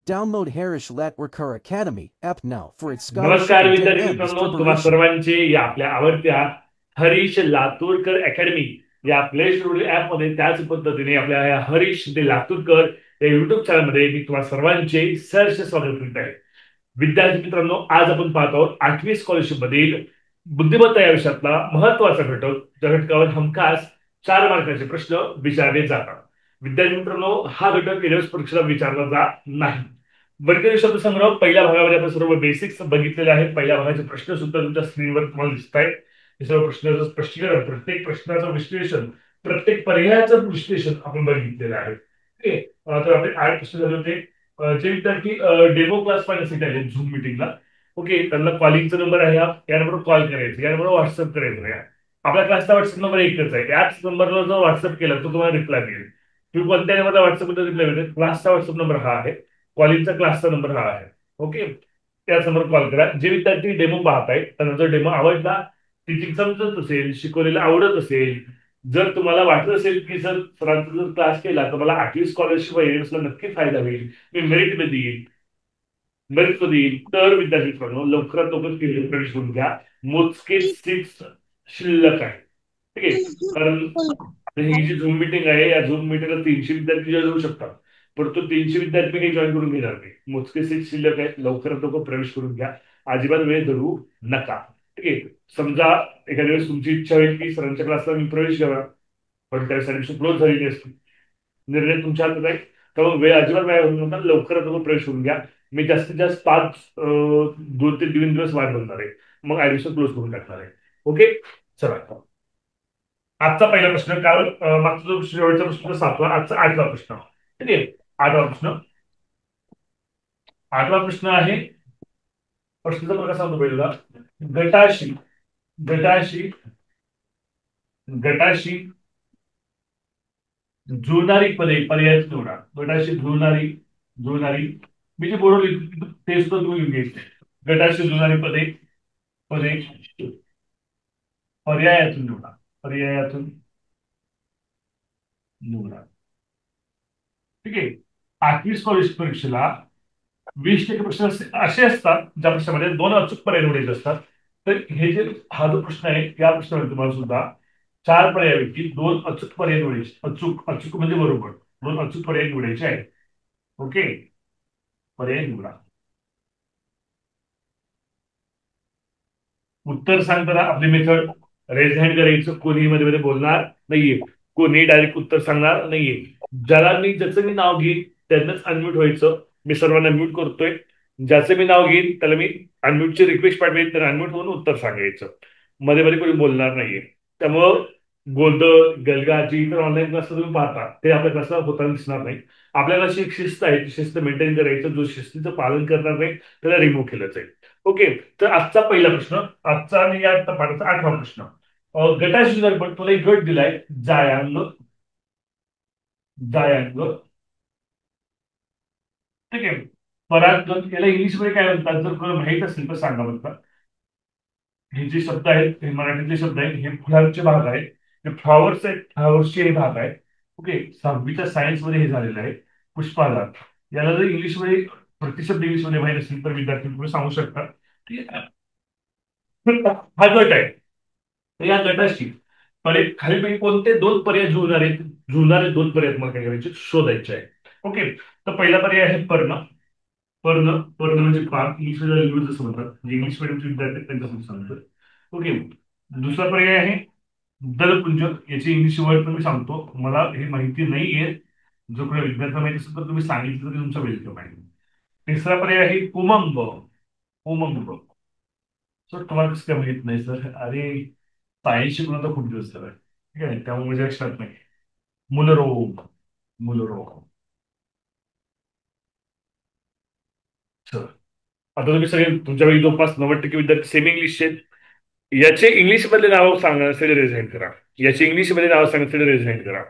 Download Harish Latwarkar Academy app now for its scholarship नमस्कार and विद्यार्थी DebM's मित्रांनो, तुम्हा preparation. सर्वांचे या आपल्या आवडत्या हरीश लातूरकर अकॅडमी या प्ले स्टोर ऍप मध्ये त्याच पद्धतीने आपल्या या हरीश दे लातूरकर या युट्यूब चॅनलमध्ये मी तुम्हा सर्वांचे सहर्ष स्वागत करीत आहे. विद्यार्थी मित्रांनो, आज आपण पाहत आहोत 8वी स्कॉलरशिप मधील बुद्धिमत्ता या विषयातला महत्वाचा घटक, ज्या घटकावर हमखास 4 मार्काचे प्रश्न विचारले जातात. विद्यार्थी मित्रांनो, हा घटक एवढ्याच परीक्षेला विचारला जात नाही. वर्गीय शब्दसंग्रह पहिल्या भागामध्ये आपण सर्व बेसिक्स बघितलेले आहेत. पहिल्या भागाचे प्रश्न सुद्धा तुमच्या स्क्रीनवर तुम्हाला दिसत आहेत. हे सर्व प्रश्नाचं स्पष्टीकरण, प्रत्येक प्रश्नाचं विश्लेषण, प्रत्येक पर्यायाचं विश्लेषण आपण बघितलेलं आहे. ओके, तर आपले 8 प्रश्न झाले होते. जे विद्यार्थी डेमो क्लास पाहण्यासाठी आले झूम मिटिंगला, ओके, त्यांना कॉलिंगचा नंबर आहे, या नंबरवर कॉल करायचा, या नंबरवर व्हॉट्सअप करायचं आहे. आपल्या क्लासचा व्हॉट्सअप नंबर एकच आहे. याच नंबरवर जर व्हॉट्सअप केला तर तुम्हाला रिप्लाय मिळेल. तुम्ही कोणत्या नंबरला व्हॉट्सअपमध्ये रिप्लाय मिळेल? क्लासचा व्हॉट्सअप नंबर हा आहे, कॉलिंगचा क्लासचा नंबर हा आहे. ओके, त्याच नंबर कॉल करा. जे विद्यार्थी डेमो पाहत आहेत त्यांना जर डेमो आवडला, टीचिंग समजत असेल, शिकवलेलं आवडत असेल, जर तुम्हाला वाटत असेल की सर सरांचा जर क्लास केला तर मला 8वी स्कॉलरशिप ला नक्की फायदा होईल, मी मेरिट मध्ये येईल, मेरिट मध्ये येईल, तर विद्यार्थी मित्रांनो लवकरात लवकर केले प्रवेश करून घ्या. मोजके सीट्स शिल्लक आहे. ठीक आहे, कारण आता ही जी झूम मिटिंग आहे, या झूम मिटिंगला 300 विद्यार्थी जॉईन होऊ शकतात, परंतु 300 विद्यार्थी काही जॉईन करून घेणार नाही. मोजके सीट शिल्लक आहेत, लवकरात लवकर प्रवेश करून घ्या. अजिबात वेळ धरू नका. ठीक आहे, समजा एखाद्या वेळेस तुमची इच्छा होईल की सरांच्या क्लासला मी प्रवेश घ्यावा, पण त्यावेळेस ऍडमिशन क्लोज झालेली असते, निर्णय तुमच्या हातात आहे. तर मग वेळ अजिबात वेळ होऊ नका, लवकरात लवकर प्रवेश करून घ्या. मी जास्तीत जास्त 2 ते 3 दिवस वाट बघणार आहे, मग ऍडमिशन क्लोज करून टाकणार आहे. ओके, चला. आजचा पहिला प्रश्न, कारण मागचा जो शेवटचा प्रश्न 7वा, आजचा 8वा प्रश्न. ठीक आहे, 8वा प्रश्न. 8वा प्रश्न आहे, प्रश्नाचा प्रकार सांगतो पहिला. गटाशी गटाशी गटाशी जुळणारी पदे पर्याय निवडा. गटाशी जुळणारी जुळणारी मी जे बोलवली ते सुद्धा तुम्ही लिहून घ्यायचे. गटाशी जुळणारी पदे पदे पर्यायातून निवडा. पर्यायातून निवडा. ठीक आहे, 8वी स्कॉलरशिप परीक्षेला 20% प्रश्न असे असतात ज्या प्रश्नामध्ये 2 अचूक पर्याय निवडायचे असतात. तर हे जे हा जो प्रश्न आहे, या प्रश्नामध्ये तुम्हाला सुद्धा 4 पर्यायापैकी 2 अचूक पर्याय निवडायचे. अचूक अचूक म्हणजे बरोबर 2 अचूक पर्याय निवडायचे आहेत. ओके, पर्याय निवडा. उत्तर सांगताना आपली मेथड रेज हँड करायचं, कोणी मध्ये मध्ये बोलणार नाहीये, कोणी डायरेक्ट उत्तर सांगणार नाहीये. ज्याचं मी नाव घेईन त्यांनाच अनम्यूट व्हायचं. मी सर्वांना म्यूट करतोय. ज्याचं मी नाव घेईन त्याला मी अनम्यूटची रिक्वेस्ट पाठवेन, तर अनम्यूट होऊन उत्तर सांगायचं. मध्ये मध्ये कोणी बोलणार नाहीये. त्यामुळं गोंधळ गलगाची इतर ऑनलाईन क्लास तुम्ही पाहता ते आपल्या क्लासला होताना दिसणार नाही. आपल्याला अशी एक शिस्त आहे, ती शिस्त मेंटेन करायचं. जो शिस्तीचं पालन करणार नाही त्याला रिमूव्ह केलं जाईल. ओके, तर आजचा पहिला प्रश्न, आजचा आणि या पाठाचा 8वा प्रश्न. गटाशी पण तुला एक गट दिलाय, जायांग. जायांग. ठीक आहे, परागगत याला इंग्लिश मध्ये काय म्हणतात जर तुला माहित असेल तर सांगा बरं. हे जे शब्द आहेत हे मराठीतले शब्द आहेत, हे फुलांचे भाग आहेत, हे फ्लॉवर्स आहेत, फ्लॉवर्सचे हे भाग आहेत. ओके, 6वीच्या सायन्स मध्ये हे झालेलं आहे. पुष्पाला याला जर इंग्लिशमध्ये प्रतिशब्द इंग्लिशमध्ये माहित असेल तर विद्यार्थी तुम्ही सांगू शकता. ठीक आहे, हा गट आहे. तर या गटाशी खालीलपैकी कोणते 2 पर्याय जुळणारे 2 पर्याय तुम्हाला काय करायचे, शोधायचे आहे. ओके, तर पहिला पर्याय आहे पर्ण. पर्ण पर्ण म्हणजे पान, इंग्लिशमध्ये लिहून जसं म्हणतात, म्हणजे इंग्लिश मिडियमचे विद्यार्थी आहेत त्यांच्यासाठी सांगतो. ओके, दुसरा पर्याय आहे दलपुंज. याची इंग्लिश वर्ड पण मी सांगतो, मला हे माहिती नाहीये. जो कोणी विद्यार्थ्यांना माहिती असेल तर तुम्ही सांगितलं तरी तुमचा वेलकम आहे. तिसरा पर्याय आहे उमंग. उमंग सर तुम्हाला कसं काय माहित नाही सर? अरे, सायन्स शिकून तर खूप दिवस झाला. ठीक आहे, त्यामुळे माझ्या लक्षात नाही. मूलरोग. मूलरोग. सर आता तुम्ही सगळे तुमच्यापैकी जवळपास 90% विद्यार्थी सेमी इंग्लिशचे आहेत. याचे इंग्लिश मधले नाव सांगण्यासाठी रेज हँड करा. याचे इंग्लिश मध्ये नाव सांगण्यासाठी रेज हँड करा.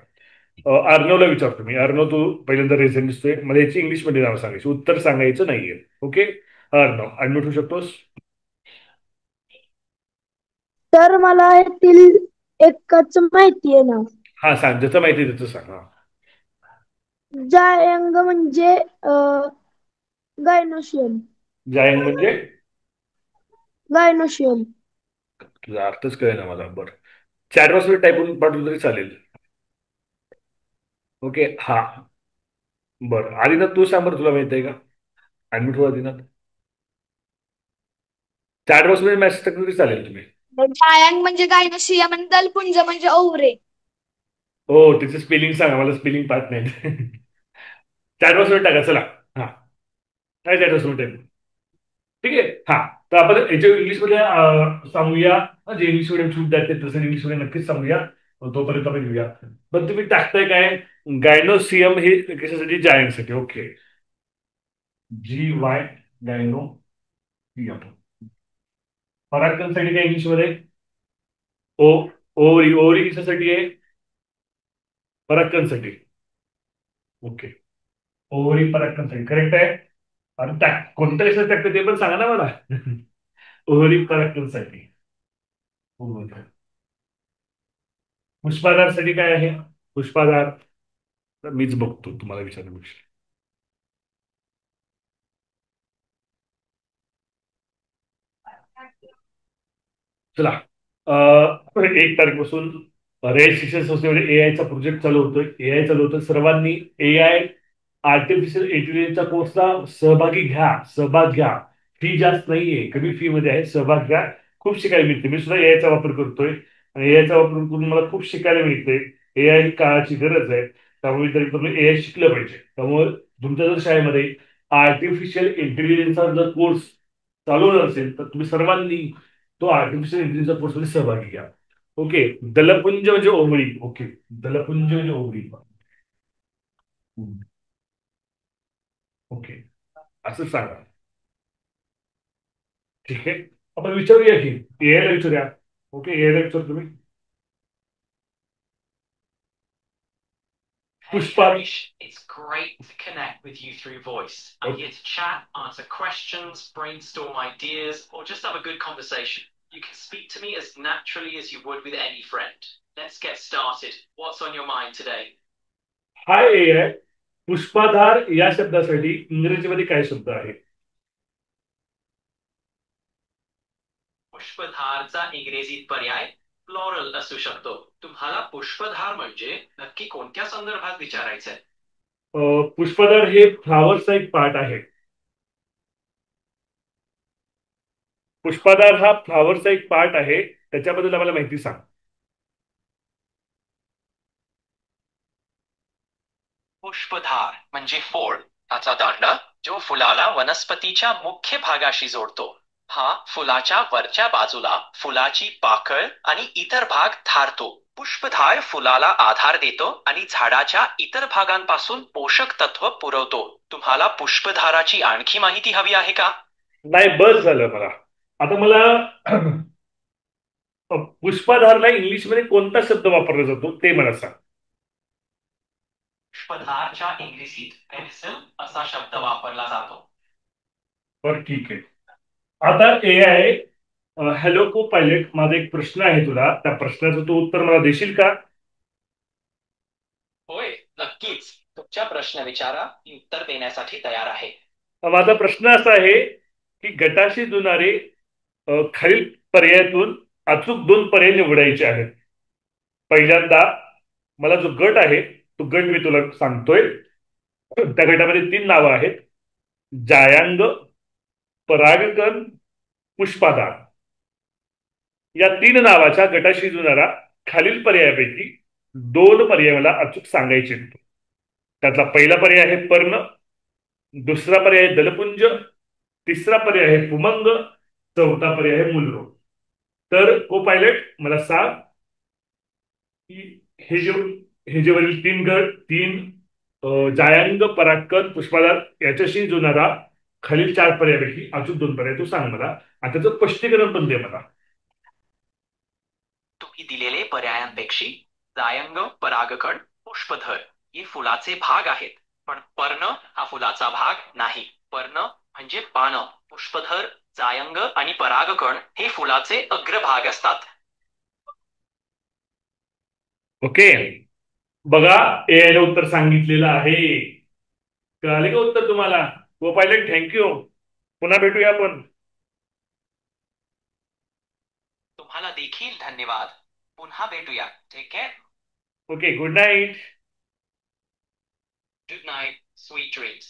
अर्णवला विचारतो मी. अर्णव, तू पहिल्यांदा रेज हँड दिसतोय, मला याची इंग्लिश मध्ये नाव सांगायची, उत्तर सांगायचं नाहीये. ओके, अर्णव अनम्यूट होऊ शकतोस. तर मला यातील एकच माहिती आहे ना. हा सांग, ज्याचं माहिती आहे त्याचं सांग. हा, जायंग म्हणजे गायनोशियम. जायंग म्हणजे गायनोशियम. तुझा अर्थच कळेना मला. बरं, चॅट बॉक्समध्ये टाईप करून पाठवलं तरी चालेल. ओके, हा. बरं, आदिनाथ तू सांग बरं, तुला माहित आहे का? ऍडमिट हो आदिनाथ. चॅट बॉक्समध्ये मेसेज टाकलं तरी चालेल तुम्ही. जायांग म्हणजे गायनोशियम आणि दलपुंज म्हणजे ओव्हरे. हो, तिचं स्पेलिंग सांगा, मला स्पेलिंग पाहत नाही. चॅट बॉक्समध्ये टाका, चला. हा, काय चॅट बॉक्समध्ये टाईप. ठीक आहे. हा, तर आपण याच्या इंग्लिशमध्ये सांगूया. जे इंग्लिश मीडियम विद्यार्थी आहेत तसं इंग्लिश मध्ये नक्कीच सांगूया. तोपर्यंत आपण घेऊया. पण तुम्ही टाकताय काय? गायनोसियम हे कशासाठी? जायंटसाठी. ओके, GY गायनो. पराक्रमसाठी काय इंग्लिशमध्ये? ओ ओरी. ओरी कशासाठी आहे? पराक्रमसाठी. ओके, ओरी पराक्रमसाठी करेक्ट आहे. आणि कोणत्या कशासाठी टाकतं ते पण सांगा ना मला. ओरी पराक्रमसाठी. पुष्पाधारसाठी काय आहे? पुष्पाधार मीच बघतो, तुम्हाला विचारण्यापेक्षा. चला, 1 तारखेपासून रेड शिक्षण संस्थेमध्ये एआयचा प्रोजेक्ट चालू होतोय. एआय चालू होतं. सर्वांनी एआय आर्टिफिशियल इंटेलिजन्सच्या कोर्सला सहभाग घ्या. फी जास्त नाहीये, कमी फी मध्ये आहे. सहभाग घ्या, खूप शिकायला मिळते. मी सुद्धा एआयचा वापर करतोय आणि एआयचा वापर करून मला खूप शिकायला मिळते. एआय ही काळाची गरज आहे. त्यामुळे तुम्ही एआय शिकलं पाहिजे. त्यामुळे तुमच्या जर शाळेमध्ये आर्टिफिशियल इंटेलिजन्सचा जर कोर्स चालू असेल तर तुम्ही सर्वांनी तो आर्टिफिशियल इंटेलिजन्सच्या कोर्समध्ये सहभागी घ्या. ओके, दलपुंज म्हणजे ओंगळी. ओके, दलपुंज म्हणजे ओंगळी. ओके, असं सांगा. ठीक आहे, आपण विचारूया की एआयला विचारूया. ओके, एआयला विचार तुम्ही. Hey Pushpa. Harish, it's great to connect with you through voice. I'm Okay. here to chat, answer questions, brainstorm ideas, or just have a good conversation. You can speak to me as naturally as you would with any friend. Let's get started. What's on your mind today? Hi AI, पुष्पाधार या शब्दासाठी इंग्रजीमध्ये काय शब्द आहे? पुष्पधारचा इंग्रजीत पर्याय floral असू शकतो. तुम्हाला पुष्पधार म्हणजे नक्की कोणत्या संदर्भात विचारायचंय? पुष्पधार हे फ्लावरचा एक पार्ट आहे. पुष्पधार हा फ्लावरचा एक पार्ट आहे, त्याच्याबद्दल आम्हाला माहिती सांग. पुष्पधार म्हणजे फोड, त्याचा दांडा जो फुलाला वनस्पतीच्या मुख्य भागाशी जोडतो. हा फुलाच्या वरच्या बाजूला फुलाची पाकळ आणि इतर भाग थारतो. पुष्पधार फुलाला आधार देतो आणि झाडाच्या इतर भागांपासून पोषक तत्व पुरवतो. तुम्हाला पुष्पधाराची आणखी माहिती हवी आहे का? नाही, बस झालं मला. आता मला पुष्पधारला इंग्लिशमध्ये कोणता शब्द वापरला जातो ते मला सांग. पुष्पधारच्या इंग्रजीत पेन्सिल असा शब्द वापरला जातो. बरं, ठीक आहे. आता एआय, हॅलो को पायलट, माझा एक प्रश्न आहे तुला. त्या प्रश्नाचं तू उत्तर मला देशील का? होय, नक्कीच. तुमच्या प्रश्न विचारा, मी उत्तर देण्यासाठी तयार आहे. माझा प्रश्न असा आहे की गटाशी जुळणारे खालील पर्यायातून अचूक 2 पर्याय निवडायचे आहेत. पहिल्यांदा मला जो गट आहे तो गट मी तुला सांगतोय. त्या गटामध्ये 3 नावं आहेत: जायांग, परागकण, पुष्पाधार. या 3 नावाच्या गटाशी जुळणारा खालील पर्यायापैकी 2 पर्याय मला अचूक सांगायचे. त्यातला पहिला पर्याय आहे पर्ण, दुसरा पर्याय आहे दलपुंज, तिसरा पर्याय आहे पुमंग, चौथा पर्याय आहे मूलरोग. तर को पायलट मला सांग की हे जे वरील 3 गट, 3 जायांग, परागकण, पुष्पाधार याच्याशी जुळणारा खालील 4 पर्यायापैकी अचूक 2 पर्याय तू सांग मला, आणि त्याचं स्पष्टीकरण पण दे मला. तुम्ही दिलेले पर्यायांपैकी जायंग, परागकण, पुष्पधर हे फुलाचे भाग आहेत, पण पर्ण हा फुलाचा भाग नाही. पर्ण म्हणजे पानं, पुष्पधर, जायंग आणि परागकण हे फुलाचे अग्रभाग असतात. ओके, बघा एआयला उत्तर सांगितलेलं आहे. कळाले का उत्तर तुम्हाला? को पायलट थँक्यू. पुन्हा भेटूया आपण. तुम्हाला देखील धन्यवाद. पुन्हा भेटूया. Take care. Okay, good night. Good night. Sweet dreams.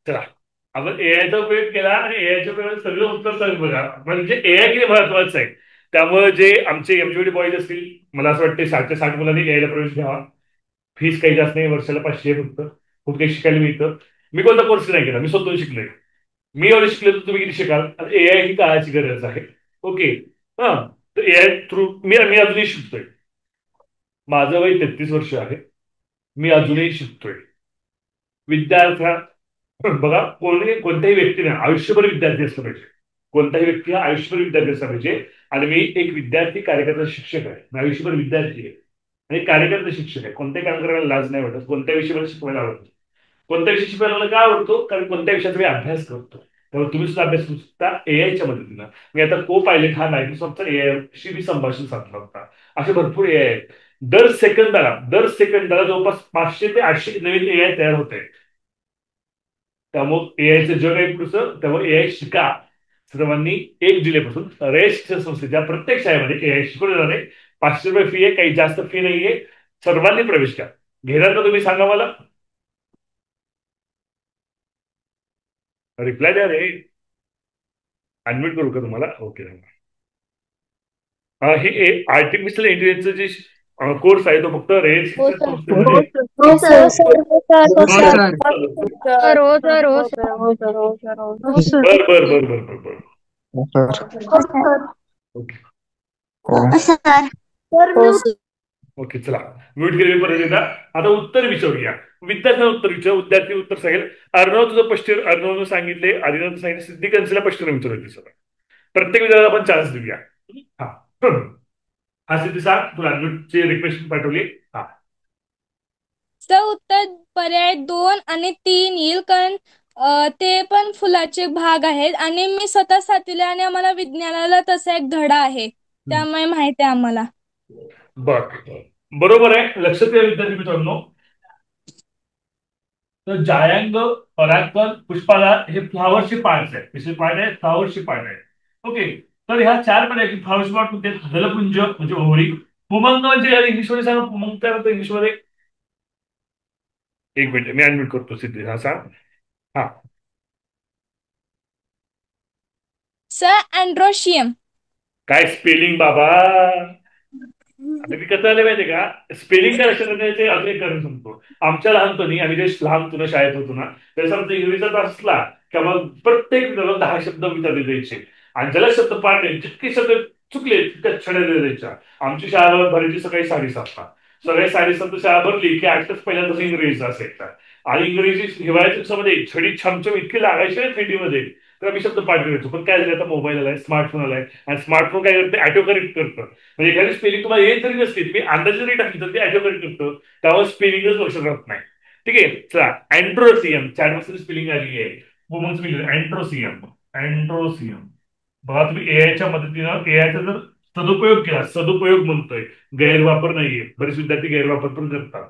चला, आपण एआयचा उपयोग केला आणि एआयच्या उपयोग सगळं उत्तर सांग बघा. म्हणजे एआय किती महत्वाचं आहे. त्यामुळे जे आमचे एमजीडी बॉईज असतील, मला असं वाटतं 60 मुलांनी एआयला प्रवेश घ्यावा. फीस काही जास्त नाही, वर्षाला 500 फक्त. खूप काही शिकायला मिळतं. मी कोणता कोर्स नाही केला, मी स्वतःहून शिकलोय. मी एवढं शिकले तर तुम्ही किती शिकाल. एआय ही काळाची गरज आहे. ओके. हा, तर एआय थ्रू मी अजूनही शिकतोय. माझं वय 33 वर्ष आहे. मी अजूनही शिकतोय. विद्यार्थ्या बघा, कोणत्याही व्यक्तीने आयुष्यभर विद्यार्थी असलं पाहिजे. कोणताही व्यक्ती हा आयुष्यभर विद्यार्थी असला पाहिजे. आणि मी एक विद्यार्थी कार्यकर्ता शिक्षक आहे. मी आयुष्यभर विद्यार्थी आहे आणि कार्यकर्ता शिक्षक आहे. कोणत्याही काम करायला लाज नाही वाटत. कोणत्या विषयाला शिकवायला आवडतं. कोणत्या विषय शिकवायला मला काय आवडतो, कारण कोणत्या विषयाचा मी अभ्यास करतो. त्यामुळे तुम्ही सुद्धा अभ्यास करू शकता एआयच्या मदतीनं. मी आता को पायलट हा मायक्रोसॉफ्टचा एआयशी मी संभाषण साधला होता. असे भरपूर एआय आहेत. दर सेकंदाला जवळपास 500 ते 800 नवीन एआय तयार होत आहेत. त्यामुळे एआयचं जग आहे पुढचं. त्यामुळे एआय शिका. सर्वांनी 1 जुलैपासून रेस्ट संस्थेच्या प्रत्येक शाळेमध्ये एआय शिकवले जाणार आहे. 500 रुपये फी आहे, काही जास्त फी नाहीये. सर्वांनी प्रवेश घ्या. घेणार का तुम्ही, सांगा मला. रिप्लाय द्या रे. अनम्यूट करू का तुम्हाला. ओके. हे आर्टिफिशियल इंटेलिजन्सचं जे कोर्स आहे तो फक्त रेस्ट हो सर. संस्थेमध्ये. हो सर. हो सर. बर बर बर बर बर बर. Okay okay. चला, म्यूट केले परत एकदा. आता उत्तर विचारूया. विद्यार्थ्यांना उत्तर विचार. विद्यार्थी उत्तर सांगेल. अर्णव तुझं स्पष्ट, अर्णवनं सांगितले, आदिनाथनं सांगितले, सिद्धिकांचीला स्पष्ट विचारले. सर प्रत्येक विद्यार्थ्याला आपण चान्स देऊया. हा सिद्धी सांग, तुला अनम्यूटची रिक्वेस्ट पाठवली. हा, सर उत्तर पर्याय 2 आणि 3 येईल, कारण ते पण फुलाचे भाग आहेत आणि मी स्वतः सातवीला आणि आम्हाला विज्ञानाला तसा एक धडा आहे, त्यामुळे माहिती आहे आम्हाला. बर बरोबर आहे. लक्षात घ्या विद्यार्थी मित्रांनो. तर जायांग, परागकण, पुष्पाला हे फ्लावरचे पार्ट आहेत. कसे पार्ट आहेत? फ्लावरचे पार्ट आहेत. ओके. तर ह्या 4 पर्याय फ्लावरचे पार्ट कोणते? दलपुंज म्हणजे ओहरी. पुमंग म्हणजे इंग्लिशमध्ये सांगा. पुमंग काय होतं इंग्लिशमध्ये? 1 मिनिट, मी अनम्यूट करतो. सिद्धी हा सांग. हा, सर अँड्रोशियम. काय स्पेलिंग बाबा. आता मी कसं आलं माहितीये का, स्पेलिंग काय लक्षात ठेवायचे अजून एक कारण सांगतो. आमच्या लहानपणी आम्ही जे लहान होतो ना, शाळेत होतो ना, त्याचा आमचा इंग्रजीचा तास असला की मग प्रत्येक विद्यार्थ्याला 10 शब्द विचारले जायचे. आणि ज्याला शब्द पाठ नाही, जितके शब्द चुकले तितक्या छड्या द्यायच्या. आमची शाळा भरायची सकाळी 7:30. सकाळी 7:30 शाळा भरली की 8च पहिल्यांदाच इंग्रजीचा असायचा. आणि इंग्रजी हिवाळ्याच्या दिवसामध्ये छडी छमछम इतकी लागायची ना थंडीमध्ये, तर आम्ही शब्द पाठ करायचो. पण काय झालं, आता मोबाईल आलाय, स्मार्टफोन आलाय, आणि स्मार्टफोन काय करते, ऑटो करेक्ट करतं. म्हणजे एखादी स्पेलिंग तुम्हाला येत जरी नसते, तुम्ही अंदाज जरी टाकली तर ते ऑटो करेक्ट करतं. त्यावर स्पेलिंगच लक्षात राहत नाही. ठीक आहे. चला, अँड्रोसियम. चॅटमध्ये स्पेलिंग आली आहे. Woman spelling androecium. अँड्रोसियम. बघा, तुम्ही एआयच्या मदतीनं एआयचा जर सदुपयोग केला, सदुपयोग म्हणतोय, गैरवापर नाहीये. बरेच विद्यार्थी गैरवापर पण करतात.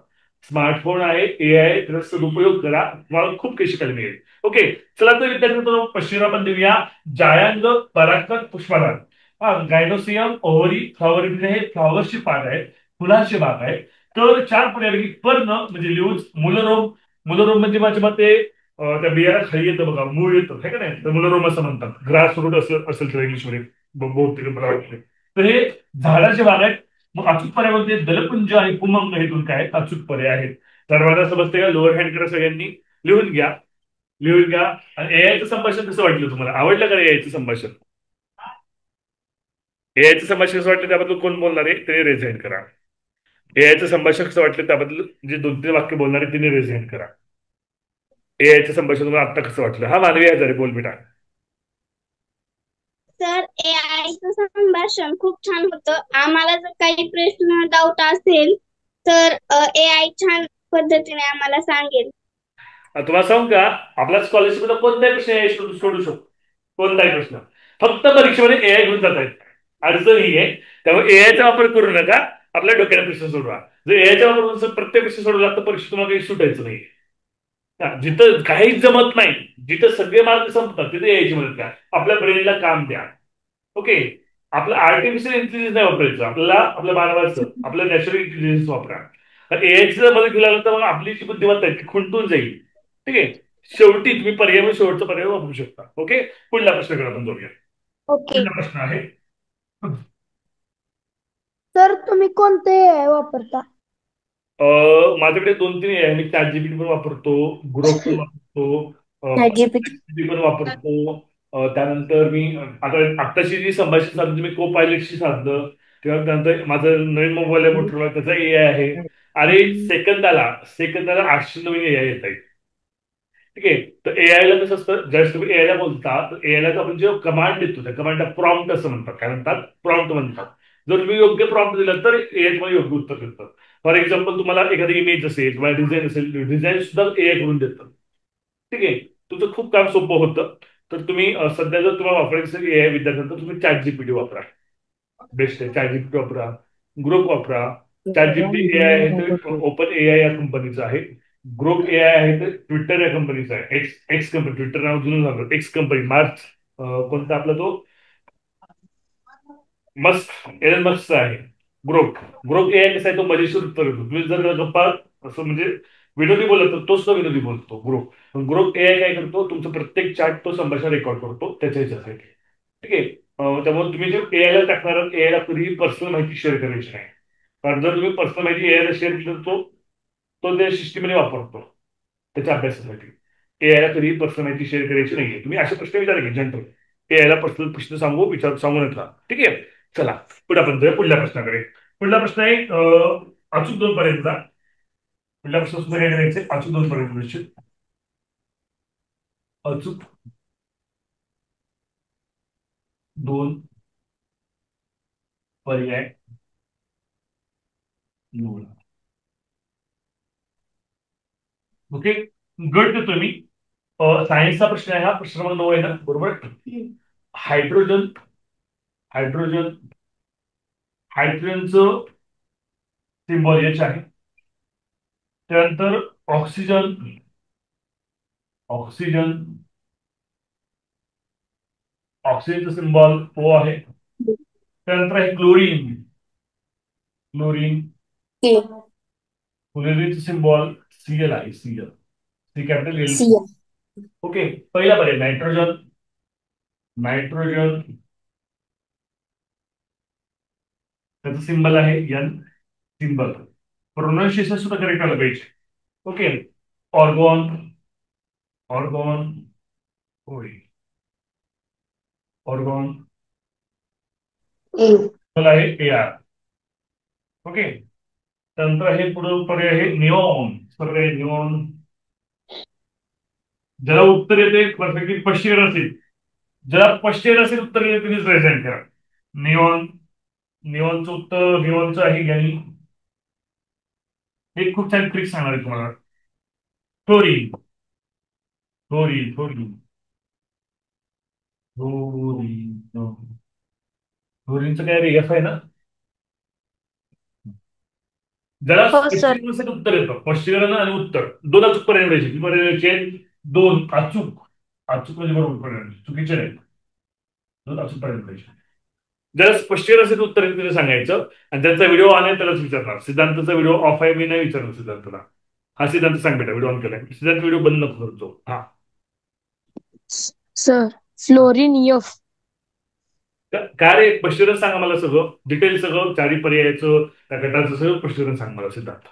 स्मार्टफोन आहे, एआय, त्याचा सदुपयोग करा, तुम्हाला खूप काही शिकायला मिळेल. ओके. चला तर विद्यार्थी पश्चिम आपण देऊया. जायांग, परागकण, पुष्पराग. हा, गायनोसियम, ओव्हरी, फ्लॉवर हे फ्लॉवरची पाठ आहेत, फुलाचे भाग आहेत. तर 4 पर्यायपैकी पर्ण म्हणजे लिहून मूलरोम. मूलरोम म्हणजे माझ्या मते त्या बियाला खाली येतं बघा, मूळ येतं है का नाही, तर मूलरोम असं म्हणतात. ग्रास रूट असं असेल तर इंग्लिशमध्ये बहुतेक मला वाटते. तर हे झाडाचे भाग आहेत. मग अचूक पर्याय कोणते? दलपुंज आणि पुमंग हे 2 काय अचूक पर्याय आहेत. सर्वांना समजते का? लोअर हँड करा सगळ्यांनी. लिहून घ्या, लिहून घ्या. आणि एआयचं संभाषण कसं वाटलं तुम्हाला? आवडलं का एआयचं संभाषण? एआयचं संभाषण कसं वाटलं त्याबद्दल कोण बोलणार आहे ते रेज हँड करा. एआयचं संभाषण कसं वाटलं त्याबद्दल जे 2-3 वाक्य बोलणारे तिने रेज हँड करा. एआयचं संभाषण तुम्हाला आता कसं वाटलं? हा, मानवी हजारे बोल बेटा. सर एआयचं संभाषण खूप छान होतं. आम्हाला जर काही प्रश्न डाऊट असेल तर एआय छान पद्धतीने आम्हाला सांगेल. तुम्हाला सांगू का, आपल्या स्कॉलरशिपला कोणताही प्रश्न एआय सोडू शकतो. कोणताही प्रश्न. फक्त परीक्षेमध्ये एआय घेऊन जात आहेत, अडचण ही आहे. त्यामुळे एआयचा वापर करू नका. आपल्या डोक्याला प्रश्न सोडवा. जर एआयचा वापर करून प्रत्येक प्रश्न सोडवला तर परीक्षा तुम्हाला काही सुटायचं नाही. जिथं काहीच जमत नाही, जिथं सगळे मार्ग संपतात तिथे यायची मदत घ्या. आपल्या ब्रेनला काम द्या. ओके. आपलं आर्टिफिशियल इंटेलिजन्स नाही वापरायचं, आपल्याला आपल्या मानवाचं आपलं नॅचरल इंटेलिजन्स वापरा. एआयची जर मदत केल्यानंतर मग आपली जी बुद्धिमत्ता आहे ती खुंटून जाईल. ठीक आहे. शेवटी तुम्ही पर्याय म्हणून शेवटचा पर्याय वापरू शकता. ओके. पुढला प्रश्नाकडे आपण जाऊया. ओके. पुढला प्रश्न आहे, सर तुम्ही कोणते AI वापरता? माझ्याकडे 2-3 आहे. मी ChatGPT पण वापरतो, ग्रोक पण वापरतो, ChatGPT पण वापरतो. त्यानंतर मी आता आत्ताशी जी संभाषण साधलं मी को पायलटशी साधलं. तेव्हा त्यानंतर माझं नवीन मोबाईल आहे मोटरोला, त्याचा AI आहे. आणि सेकंदाला 800 नवीन AI येत आहेत. ठीक आहे. तर एआयला कसं असतं, ज्यावेळेस तुम्ही एआयला बोलता तर एआयला आपण जेव्हा कमांड देतो त्या कमांडला प्रॉम्प्ट असं म्हणतात. काय म्हणतात? प्रॉम्प्ट म्हणतात. जर तुम्ही योग्य प्रॉम्प्ट दिला तर एआय तुम्हाला योग्य उत्तर देतं. फॉर एक्झाम्पल तुम्हाला एखादी इमेज असेल किंवा डिझाईन असेल, डिझाईन सुद्धा एआय करून देतं. ठीक आहे. तुमचं खूप काम सोपं होतं. तर तुम्ही सध्या जर तुम्हाला वापरायचं असेल एआय विद्यार्थ्यांना, तुम्ही ChatGPT वापरा. बेस्ट आहे. ChatGPT वापरा, ग्रोक वापरा. ChatGPT एआय आहे तर ओपन एआय या कंपनीचं आहे. ग्रोक एआय आहे तर ट्विटर या कंपनीचं आहे. एक्स एक्स कंपनी, ट्विटर नाव जुनं झालं, एक्स कंपनी. मार्च कोणता आपला तो मस्क, एलन मस्कचा आहे ग्रोक. ग्रोक एआय कसा आहे, तो मजेशीर उत्तर देतो. तुम्ही जर गप्पा असं म्हणजे विनोदी बोलत तर तो सुद्धा विनोदी बोलतो ग्रोक. ग्रोक एआय काय करतो, तुमचं प्रत्येक चॅट तो संभाषण रेकॉर्ड करतो त्याच्या ह्याच्यासाठी. ठीक आहे. त्यामुळे तुम्ही जे एआयला टाकणार एआयला कधीही पर्सनल माहिती शेअर करायची नाही. कारण जर तुम्ही पर्सनल माहिती एआयला शेअर केली तर तो तो त्या सिस्टीमने वापरतो त्याच्या अभ्यासासाठी. एआयला कधीही पर्सनल माहिती शेअर करायची नाहीये. तुम्ही असे प्रश्न विचारा की जनरल एआयला पर्सनल प्रश्न सांगू नका. ठीक आहे. चला पुढे आपण जाऊया पुढल्या प्रश्नाकडे. पुढला प्रश्न आहे अचूक 2 पर्यंतचा. पुढल्या प्रश्न सुद्धा काय करायचे, अचूक 2 पर्यंत. अचूक 2 पर्याय निवडा. ओके. गट देतोय मी. सायन्सचा प्रश्न आहे हा. प्रश्न क्रमांक 9 आहे ना, बरोबर. हायड्रोजन हायड्रोजन हायड्रोजनचं सिम्बॉल एच आहे. त्यानंतर ऑक्सिजन ऑक्सिजन ऑक्सिजनचं सिम्बॉल ओ आहे. त्यानंतर आहे क्लोरीन क्लोरीन क्लोरीनचं सिम्बॉल सीएल आहे. C capital L. ओके. पहिला पर्याय नायट्रोजन नायट्रोजन त्याचं सिम्बल आहे एन. सिम्बल प्रोनाऊन्सिएशन सुद्धा करेक्ट आलं पाहिजे. ओके. ऑर्गॉन ऑर्गॉन ऑर्गॉन आहे एआर. ओके. त्यानंतर हे पुढे पर्याय आहे निऑन. पर्याय निऑन. ज्याला उत्तर येते परफेक्टली स्पष्टीकरण असेल, ज्याला स्पष्टीकरण असेल उत्तर येते तुम्हीच प्रेझेंट करा. निऑन निऑनचं उत्तर निऑनचं आहे यांनी. हे खूप छान ट्रिक सांगणार आहे तुम्हाला. फ्लोरीन फ्लोरीन फ्लोरीन फ्लोरीन फ्लोरीनचं काय रे, एफ आहे ना. ज्याला स्पष्टीकरण असेल उत्तर येतं. स्पष्टीकरण आणि उत्तर दोन अचूक पर्याय द्यायचे. पर्याय 2 अचूक. अचूक म्हणजे बरोबर पर्याय, चुकीचे नाही. 2 अचूक पर्याय द्यायचे. ज्याला स्पष्टीकरण असेल उत्तर तिथे सांगायचं. आणि ज्यांचा व्हिडिओ ऑन आहे त्यालाच विचारणार. सिद्धांतचा व्हिडिओ ऑफ आहे मी नाही विचारणार सिद्धांतला. हा सिद्धांत सांग बेटा, व्हिडिओ ऑन केलाय. सिद्धांत व्हिडिओ बंद नको करतो. हा सर फ्लोरीन एफ. काय रे, स्पष्टीकरण सांगा मला सगळं डिटेल, सगळं चारी पर्यायाचं त्या गटाचं सगळं स्पष्टीकरण सांग मला सिद्धांत.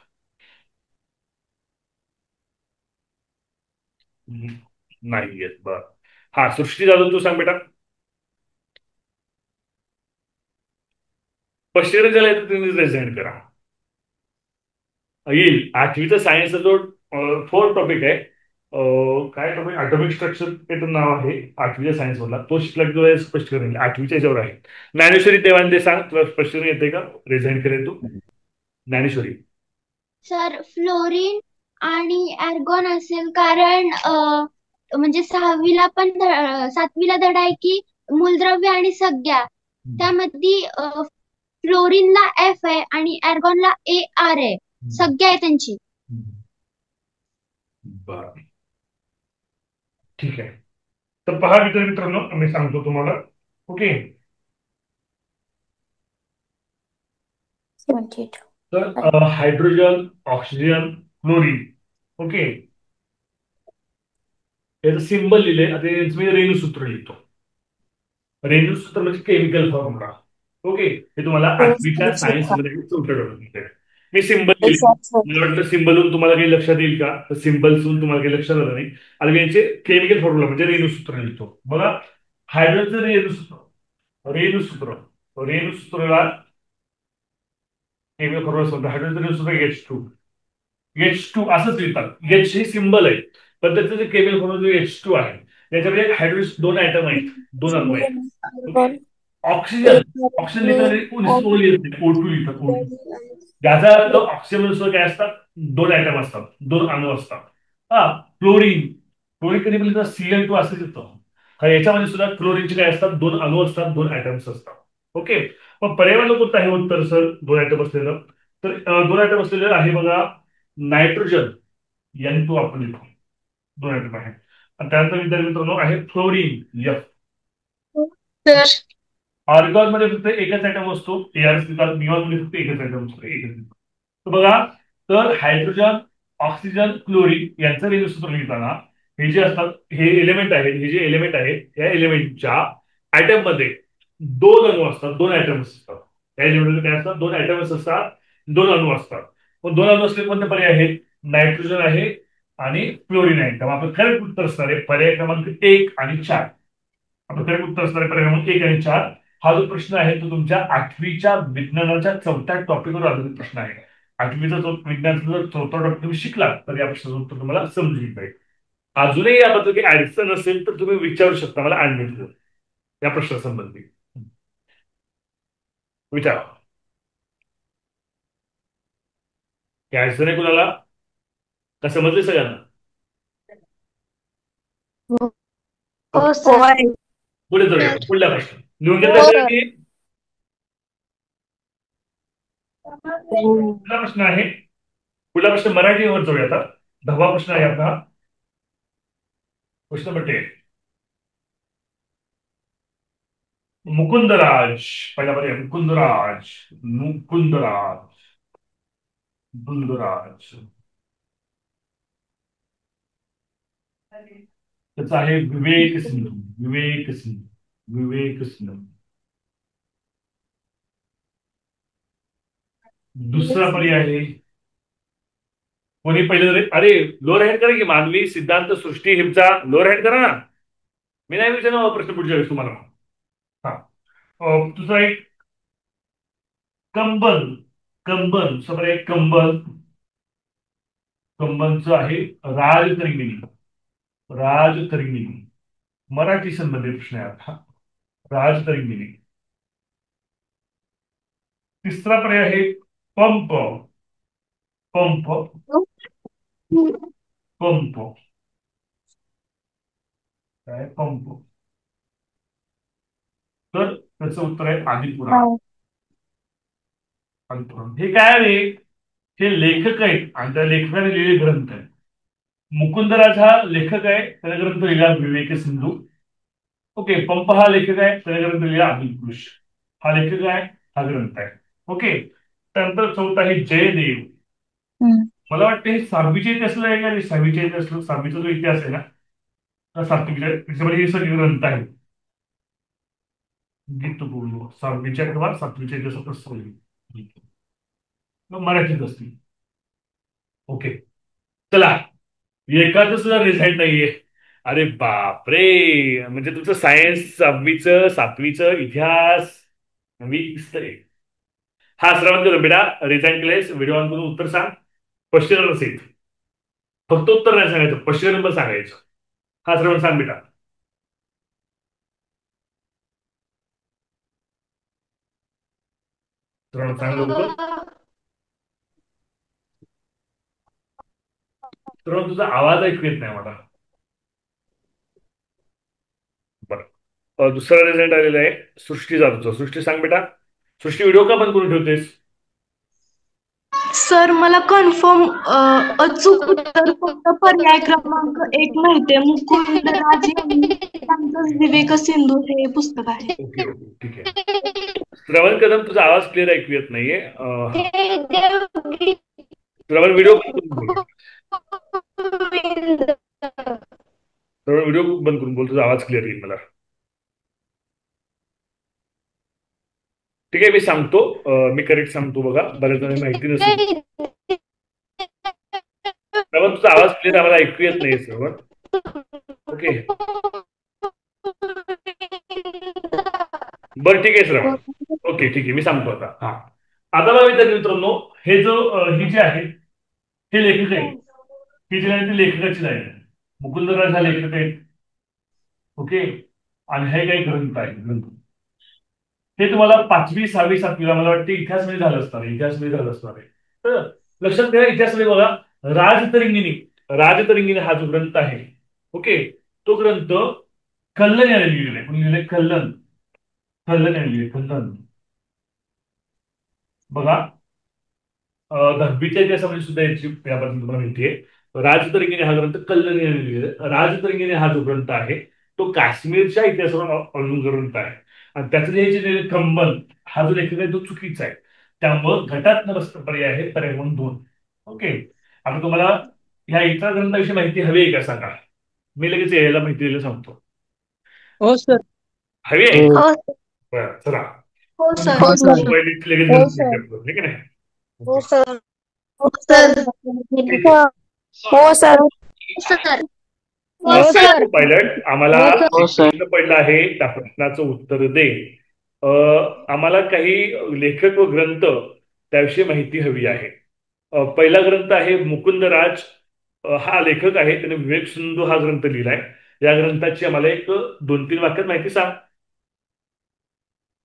नाही येत. बर. हा सृष्टी जाधव तू सांग बेटा. स्पष्टीकरण ज्याला येतं तुम्ही प्रेझेंट करा. येईल. 8वीचा सायन्सचा जो 4 टॉपिक आहे, काय टॉपिक, ॲटॉमिक स्ट्रक्चर हे नाव आहे 8वीच्या सायन्स मधला. तो शिकला की तो स्पष्टीकरण 8वीच्या याच्यावर आहे. ज्ञानेश्वरी देवांदे सांग, तुला स्पष्टीकरण येते का, प्रेझेंट करेल तू. ज्ञानेश्वरी. सर फ्लोरीन आणि आर्गॉन असेल, कारण म्हणजे 7वीला धडा आहे की मूलद्रव्य आणि संज्ञा. त्यामध्ये फ्लोरीनला एफ आहे आणि आर्गॉनला ए आर आहे. संज्ञा आहे त्यांची. बर. ठीक आहे. तर पहा मित्रांनो, मी सांगतो तुम्हाला. ओके. तर हायड्रोजन, ऑक्सिजन, क्लोरीन. ओके. याचं सिंबल लिहिलंय. आता याचं मी रेणूसूत्र लिहितो. रेणूसूत्र म्हणजे केमिकल फॉर्म्युला. ओके. हे तुम्हाला 8वीच्या सायन्स मध्ये मी सिंबल लिहिले. मला वाटतं सिंबलून तुम्हाला काही लक्षात येईल का? तर सिंबल्सून तुम्हाला काही लक्षात आलं नाही. आणि यांचे केमिकल फॉर्म्युला म्हणजे रेणूसूत्र लिहितो बघा. हायड्रोजन रेणूसूत्र रेणूसूत्रला केमिकल फॉर्म्युला सांगतो. हायड्रोजन रेणूसूत्र H2 असंच लिहितात. H हे सिंबल आहे, पण त्याचं जे केमिकल फॉर्म्युला H2 आहे. त्याच्यामध्ये हायड्रोजन 2 आयटम आहेत, 2 अणू आहेत. ओके. ऑक्सिजन ऑक्सिजन लिहिताना O लिहित नाही, O2 लिहितात. O2 ज्याचा अर्थ ऑक्सिजन काय असतात, 2 आयटम असतात, 2 अणू असतात. हा. क्लोरीन क्लोरीन कधी लिहितात Cl2 असंच येतं. हा, याच्यामध्ये सुद्धा क्लोरीनचे काय असतात, 2 अणू असतात, 2 आयटम्स असतात. ओके. मग पर्यावरण कोणतं आहे उत्तर सर 2 आयटम असलेलं? तर 2 आयटम असलेलं आहे बघा. नायट्रोजन N2 आपण लिहितो, 2 आयटम आहे. आणि त्यानंतर विद्यार्थी मित्रांनो आहे फ्लोरीन F. ऑर्गॉन मध्ये फक्त एकच आयटम असतो. ARS लिहितात. निऑन मध्ये फक्त एकच आयटम असतो, एकच. तर बघा, तर हायड्रोजन, ऑक्सिजन, क्लोरीन यांचं रेणूसूत्र लिहिताना हे जे असतात, हे एलिमेंट आहेत, हे जे एलिमेंट आहेत या एलिमेंटच्या आयटम मध्ये 2 अणू असतात, 2 आयटम्स असतात. या एलिमेंटमध्ये काय असतात, 2 आयटम्स असतात, 2 अणू असतात. मग 2 अणू असले कोणते पर्याय आहेत? नायट्रोजन आहे आणि क्लोरीन आहे. तेव्हा आपलं करेक्ट उत्तर असणार आहे पर्याय क्रमांक 1 आणि 4. आपलं करेक्ट उत्तर असणार आहे पर्याय क्रमांक 1 आणि 4. हा जो प्रश्न आहे तो तुमच्या 8वीच्या विज्ञानाच्या 4थ्या टॉपिकवर आधारित प्रश्न आहे. 8वीचा विज्ञानाचा जर 4था टॉपिक तुम्ही शिकला तर या प्रश्नाचं उत्तर तुम्हाला समजून जाईल. अजूनही याबद्दल काही अडचण असेल तर तुम्ही विचारू शकता मला ऍडमिट या प्रश्नासंबंधी. विचारा. काय अडचण आहे कुणाला? का समजले सगळ्यांना? पुढे जाऊया. पुढला प्रश्न लिहून घेतला सगळ्यांनी? पुढला प्रश्न आहे, पुढला प्रश्न मराठीवर जाऊया आता. 10वा प्रश्न आहे आपला. प्रश्न नंबर 10. मुकुंदराज. पहिला पर्याय मुकुंदराज. मुकुंदराज. त्याचा आहे विवेक सिंधू. दुसरा पर्याय आहे कोणी पहिले? अरे लोअर हँड करा की, मानवी सिद्धांत सृष्टी हिमचा लोअर हँड करा ना. मी नाही विचारणार प्रश्न पुढच्या वेळेस तुम्हाला. हा. दुसरा एक कंबन एक कंबनचं आहे राजतरंगिणी. मराठी संबंधित प्रश्न आहे हा. राजतरंगिणी. तिसरा पर्याय आहे पंप. काय पंप. तर त्याचं उत्तर आहे आदिपुराण. हे काय आहे? हे लेखक आहेत आणि त्या लेखकाने लिहिलेले ग्रंथ आहेत. मुकुंदराज हा लेखक आहे, त्याने ग्रंथ लिहिला विवेक सिंधू. ओके. पंप हा लेखक आहे, त्याने ग्रंथ लिहिला आदिपुरुष. हा लेखक आहे, हा ग्रंथ आहे. ओके. त्यानंतर चौथा आहे जयदेव. मला वाटतं हे 6वीच्या इतिहासाला आहे का? 6वीच्या इतिहास, 6वीचा जो इतिहास आहे ना, त्याच्यामध्ये हे सगळे ग्रंथ आहेत. गीत बोललो 6वीच्या किंवा 7वीच्या इतिहासात मराठीत असतील. ओके. चला, एकाच सुद्धा रिझल्ट नाहीये. अरे बापरे, म्हणजे तुमचं सायन्स 6वीचं 7वीचं इतिहास वीक. हा श्रवण करून बेटा रिझाईन केलेस व्हिडिओ ऑन करून उत्तर सांग. स्पष्टीकरण असेल, फक्त उत्तर नाही सांगायचं, स्पष्टीकरण पण सांगायचं. हा श्रवण सांग बेटा. श्रवण सांग लवकर. श्रवण तुझा आवाज ऐकू येत नाही मला. बरं. दुसरा रिझल्ट आलेला आहे सृष्टी जाधवचा. सृष्टी सांग बेटा. सृष्टी व्हिडिओ का बंद करून ठेवतेस? सर मला कन्फर्म अचूक उत्तर फक्त पर्याय क्रमांक 1 माहितीये. मुकुंदराज यांनी त्यांचं विवेक सिंधू हे पुस्तक आहे. ओके ओके ठीक आहे. श्रवण कदम तुझा आवाज क्लिअर ऐकू येत नाहीये. श्रवण व्हिडिओ बंद करून बोल. श्रवण व्हिडिओ बंद करून बोल, तुझा आवाज क्लिअर येईल मला. ठीक आहे, मी सांगतो. मी करेक्ट सांगतो बघा, बऱ्याच जणांना माहिती नसेल. श्रवण तुझा आवाज क्लिअर आम्हाला ऐकू येत नाही श्रवण. ओके बरं ठीक आहे श्रवण. ओके ठीक आहे, मी सांगतो आता. हा आता बघा विद्यार्थी मित्रांनो, हे जो ही जे आहे हे लेखक आहे. ही जी लाईन ती लेखकाची लाईन आहे. मुकुंदराज हा लेखक आहे. ओके, आणि हे काही ग्रंथ आहे. ग्रंथ हे तुम्हाला 5वी 6वी 7वीला मला वाटतं इतिहासमध्ये झालं असणार आहे. इतिहासमध्ये झालं असणार आहे. तर लक्षात ठेवा, इतिहासमध्ये बघा राजतरंगिणी. राजतरंगिणी हा जो ग्रंथ आहे, ओके, तो ग्रंथ कल्लन याने लिहिलेला आहे. कोणी लिहिलंय? कल्लन. कल्लन याने लिहिले. कल्लन बघा 10वीच्या इतिहासामध्ये सुद्धा याची याबद्दल तुम्हाला माहिती आहे. राजतरंगिणी हा ग्रंथ कल्लन याने लिहिलेला. राजतरंगिणी हा जो ग्रंथ आहे तो काश्मीरच्या इतिहासावर अवलंबून ग्रंथ आहे. आणि त्याचं जे लिहिलेलं कंबन हा जो लेखक आहे तो चुकीचा आहे. त्यामुळं गटात न बसता पर्याय आहे पर्याय क्रमांक 2. ओके, आता तुम्हाला ह्या इतर ग्रंथाविषयी माहिती हवी आहे का सांगा? मी लगेच यायला माहिती द्यायला सांगतो. हो सर. हवी आहे? हो बरं चला. हो सर. लगेच ठीक आहे ना? हो सर. हो सर. हो सर. हो सर. पायलट आम्हाला हो, प्रश्न पडला आहे, त्या प्रश्नाचं उत्तर दे. आम्हाला काही लेखक व ग्रंथ त्याविषयी माहिती हवी आहे. पहिला ग्रंथ आहे मुकुंदराज. हा लेखक आहे, त्याने विवेक सिंधू हा ग्रंथ लिहिलाय. या ग्रंथाची आम्हाला एक 2-3 वाक्यात माहिती सांग.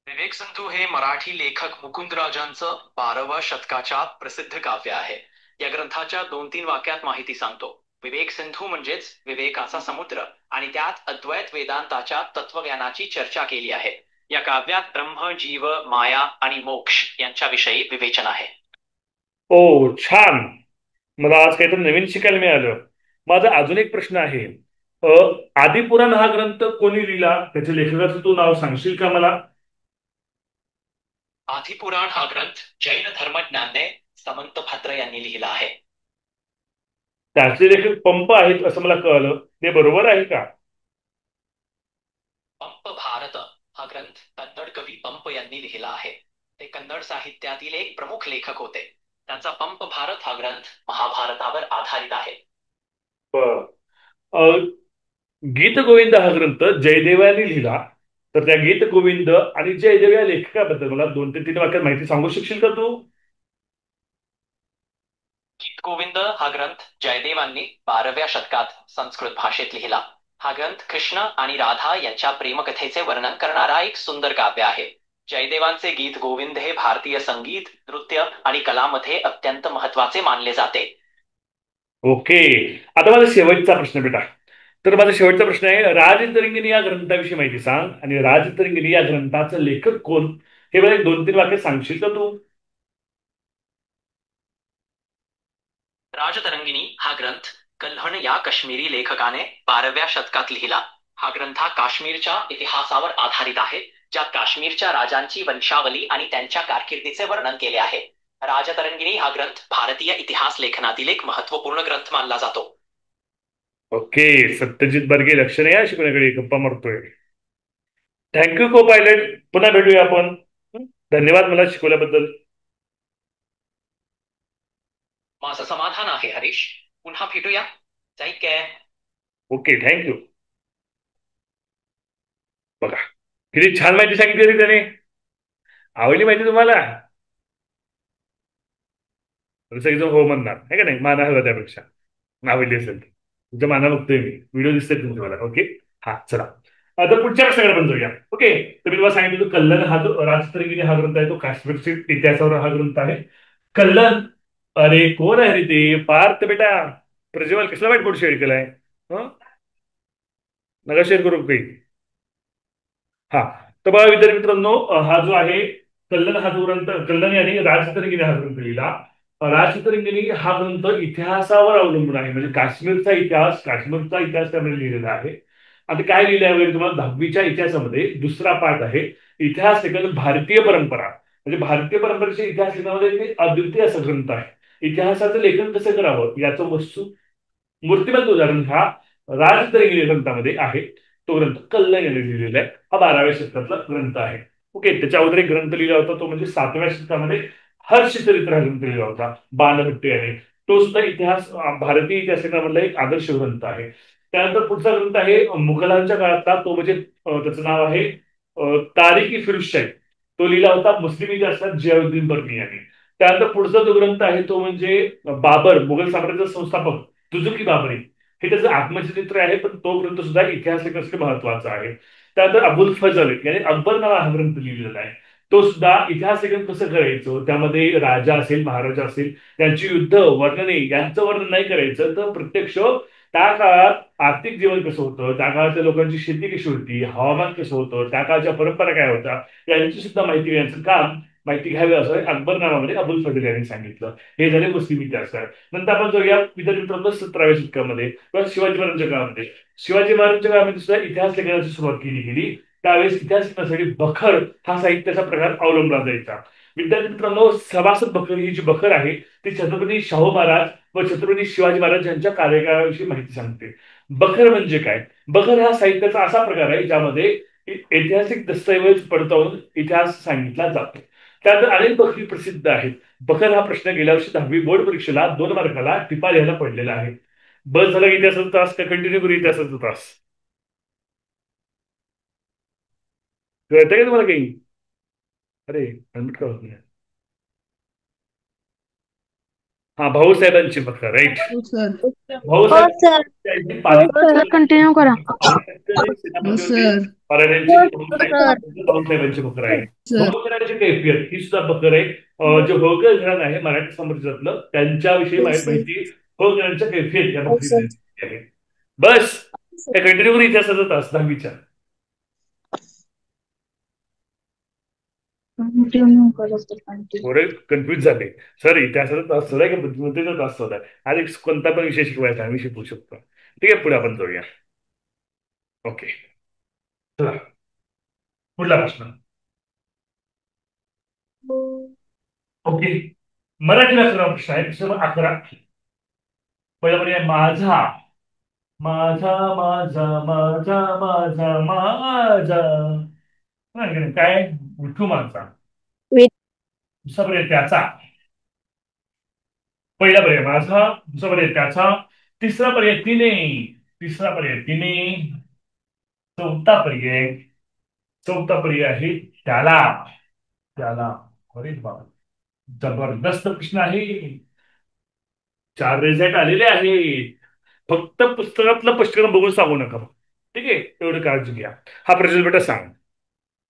विवेक सिंधू हे मराठी लेखक मुकुंदराजांचं 12व्या शतकाच्या प्रसिद्ध काव्य आहे. या ग्रंथाच्या 2-3 वाक्यात माहिती सांगतो. विवेक सिंधू म्हणजेच विवेकाचा समुद्र, आणि त्यात अद्वैत वेदांताच्या तत्वज्ञानाची चर्चा केली आहे. या काव्यात ब्रह्म, जीव, माया आणि मोक्ष यांच्याविषयी विवेचन आहे. ओ छान, मला आज काहीतरी नवीन शिकायला मिळालं. माझा अजून एक प्रश्न आहे. आदिपुराण हा ग्रंथ कोणी लिहिला? त्याच्या लेखकाचं तू नाव सांगशील का मला? आदिपुराण हा ग्रंथ जैन धर्मज्ञाने समंत भद्र यांनी लिहिला आहे. त्याचे लेखक पंप आहेत असं मला कळलं, ते बरोबर आहे का? पंप भारत हा ग्रंथ कन्नड कवी पंप यांनी लिहिला आहे. ते कन्नड साहित्यातील एक प्रमुख लेखक होते. त्यांचा पंप भारत हा ग्रंथ महाभारतावर आधारित आहे. गीत गोविंद हा ग्रंथ जयदेवाने लिहिला. तर त्या गीत गोविंद आणि जयदेव या लेखकाबद्दल मला 2 ते 3 वाक्यात माहिती सांगू शकशील का तू? गीत गोविंद हा ग्रंथ जयदेवांनी 12व्या शतकात संस्कृत भाषेत लिहिला. हा ग्रंथ कृष्ण आणि राधा यांच्या प्रेमकथेचे वर्णन करणारा एक सुंदर काव्य आहे. जयदेवांचे गीत गोविंद हे भारतीय संगीत, नृत्य आणि कलामध्ये अत्यंत महत्वाचे मानले जाते. ओके, आता माझा शेवटचा प्रश्न बेटा. तर माझा शेवटचा प्रश्न आहे, राजतरंगिणी या ग्रंथाविषयी माहिती सांग. आणि राजतरंगिणी या ग्रंथाचं लेखक कोण हे मला 2-3 वाक्यात सांगशील का तू? राजतरंगिणी हा ग्रंथ कल्हण या काश्मीरी लेखकाने 12व्या शतकात लिहिला. हा ग्रंथ काश्मीरच्या इतिहासावर आधारित आहे, ज्यात काश्मीरच्या राजांची वंशावली आणि त्यांच्या कारकिर्दीचे वर्णन केले आहे. राजतरंगिणी हा ग्रंथ भारतीय इतिहास लेखनातील एक महत्वपूर्ण ग्रंथ मानला जातो. ओके, सत्यजित बर्गे लक्ष नाही आहे शिकवण्याकडे, गप्पा मारतोय. थँक्यू को पायलट. पुन्हा भेटूया आपण. धन्यवाद मला शिकवल्याबद्दल. माझं समाधान आहे हरीश. पुन्हा भेटूया. Take care. Okay, thank you. बघा किती छान माहिती सांगितली रे त्याने. आवडली माहिती तुम्हाला? सगळेजण हो म्हणणार आहे का नाही? माना हवा त्यापेक्षा. आवडली असेल तुमच्या माना बघतोय मी, व्हिडिओ दिसतोय तुमच्या मला. ओके, हा चला आता पुढच्या प्रश्नाकडे पण जाऊया. ओके, तर मी तुम्हाला सांगितलं कल्लन हा जो राजतरंगिणी हा ग्रंथ आहे तो काश्मीरच्या इतिहासावर हा ग्रंथ आहे. कल्लन, अरे कोण आहे रे ते? पार्थ बेटा. प्रज्वल कसला वाईट बोर्ड शेअर केलाय? नका शेअर करू काही. हा, तर बघा विद्यार्थी मित्रांनो, हा जो आहे कल्लन हा जो ग्रंथ, कल्लन यांनी राजतरंगिणी हा ग्रंथ लिहिला. राजचित्रंगिणी हा ग्रंथ इतिहासावर अवलंबून आहे, म्हणजे काश्मीरचा इतिहास त्यामध्ये लिहिलेला आहे. आता काय लिहिलं आहे वगैरे तुम्हाला 10वीच्या इतिहासामध्ये दुसरा पाठ आहे, इतिहास लेखन भारतीय परंपरा. म्हणजे भारतीय परंपरेच्या इतिहास लेखनामध्ये ते अद्वितीय असा ग्रंथ आहे. इतिहासाचं लेखन कसं करावं याचं वस्तू मूर्तिमंत उदाहरण हा राजतरंगिणी ग्रंथामध्ये आहे. तो ग्रंथ कल्लन यांनी लिहिलेला आहे. हा 12व्या शतकातला ग्रंथ आहे. ओके, त्याच्या अगोदर एक ग्रंथ लिहिला होता, तो म्हणजे 7व्या शतकामध्ये हर्षचरित्र हा ग्रंथ लिहिला होता बाणभट्ट याने. तो सुद्धा भारतीय इतिहासामधला एक आदर्श ग्रंथ आहे. त्यानंतर पुढचा ग्रंथ आहे मुघलांच्या काळातला, तो म्हणजे त्याचं नाव आहे तारिक-ई फिरोजशाही. तो लिहिला होता मुस्लिम इतिहासात जियाउद्दीन बर्मी यांनी. त्यानंतर पुढचा जो ग्रंथ आहे तो म्हणजे बाबर, मुघल साम्राज्याचा संस्थापक तुझुकी बाबरी, हे त्याचं आत्मचरित्र आहे, पण तो ग्रंथ सुद्धा इतिहास लेखनासाठी महत्वाचा आहे. त्यानंतर अबुल फजल याने अकबरनामा हा ग्रंथ लिहिलेला आहे. तो सुद्धा इतिहास लेखन कसं करायचं, त्यामध्ये राजा असेल महाराजा असेल त्यांची युद्ध वर्णने यांचं वर्णन नाही करायचं, तर प्रत्यक्ष त्या काळात आर्थिक जीवन कसं होतं, त्या काळातल्या लोकांची शेती कशी होती, हवामान कसं होतं, त्या काळाच्या परंपरा काय होत्या यांची सुद्धा माहिती घेण्याचं काम माहिती घ्यावी असं अकबरनामामध्ये अबुल फजल यांनी सांगितलं. हे झाले मुस्लिम इतिहासकार. नंतर आपण जाऊया विद्यार्थी मित्रांनो 17व्या शतकामध्ये किंवा शिवाजी महाराजांच्या काळामध्ये. शिवाजी महाराजांच्या काळामध्ये सुद्धा इतिहास लेखनाची सुरुवात केली गेली. त्यावेळेस इतिहास लेखनासाठी बखर हा साहित्याचा प्रकार अवलंबला जायचा. विद्यार्थी मित्रांनो, सभासद बखर ही जी बखर आहे ती छत्रपती शाहू महाराज व छत्रपती शिवाजी महाराज यांच्या कार्यकाळाविषयी माहिती सांगते. बखर म्हणजे काय? बखर हा साहित्याचा असा प्रकार आहे ज्यामध्ये ऐतिहासिक दस्तऐवज पडताळून इतिहास सांगितला जातो. त्यानंतर अनेक बखरी प्रसिद्ध आहेत. बखर हा प्रश्न गेल्या वर्षी 10वी बोर्ड परीक्षेला 2 मार्काला टिपा लिहायला पडलेला आहे. बस झाला इतिहासाचा तास का कंटिन्यू करू इतिहासाचा तास? कळतंय का तुम्हाला काही? अरे अनम्यूट का होत नाही? हा, भाऊसाहेबांची बखर, राईट. हो सर. हो सर, कंटिन्यू करा. भाऊसाहेबांची बखर आहे. होळकरांची कैफियत ही सुद्धा बखर आहे. जे होळकर घराणं आहे मराठी साम्राज्यातलं त्यांच्याविषयी माहिती होळकरांच्या कैफियत या बखरीत आहे. बस हे कंटिन्यू करू इतिहासाचा तास 10वीच्या. कन्फ्युज झाले सर, इतिहासाचा तास चालू आहे का बुद्धिमत्तेचा तास चालू आहे? आणि कोणता पण विषय शिकवायचा आम्ही शिकवू शकतो. ठीक आहे, पुढे आपण जाऊया. ओके, चला पुढला प्रश्न. ओके, मराठी व्याकरण प्रश्न आहे प्रश्न 11. पहिला पर्याय माझा. माझा माझा माझा माझा माझा काय उठू माझा. दुसरा पर्याय त्याचा. पहिला पर्याय माझा, दुसरा पर्याय त्याचा, तिसरा पर्याय तिने, तिसरा पर्याय तिने, चौथा पर्याय आहे त्याला. त्याला. अरे बाबा, जबरदस्त प्रश्न आहे. 4 रिझल्ट आलेले आहेत. फक्त पुस्तकातलं स्पष्टीकरण बघून सांगू नका. ठीक आहे, एवढं काळजी घ्या. हा प्रश्न बेटा सांग.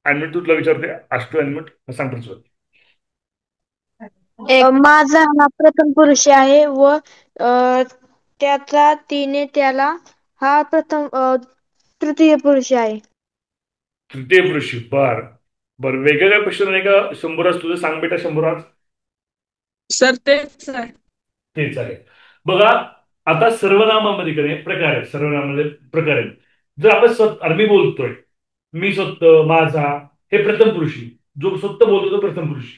अॅडमिट तुला विचारते, अष्टू अॅडमिट सांग प्रश्न. माझा हा प्रथम पुरुष आहे व त्याचा तिने त्याला हा तृतीय पुरुष आहे. तृतीय पुरुष. बर बर, वेगवेगळ्या क्वेश्चन आहे का शंभूराज? तुझं सांग बेटा शंभूराज. सर तेच आहे. तेच आहे. बघा आता सर्वनामामध्ये प्रकार आहेत. सर्वनामामध्ये प्रकार आहेत. जर आपण मी बोलतोय, मी स्वतः, माझा, हे प्रथम पुरुषी. जो स्वतः बोलतो तो प्रथम पुरुषी.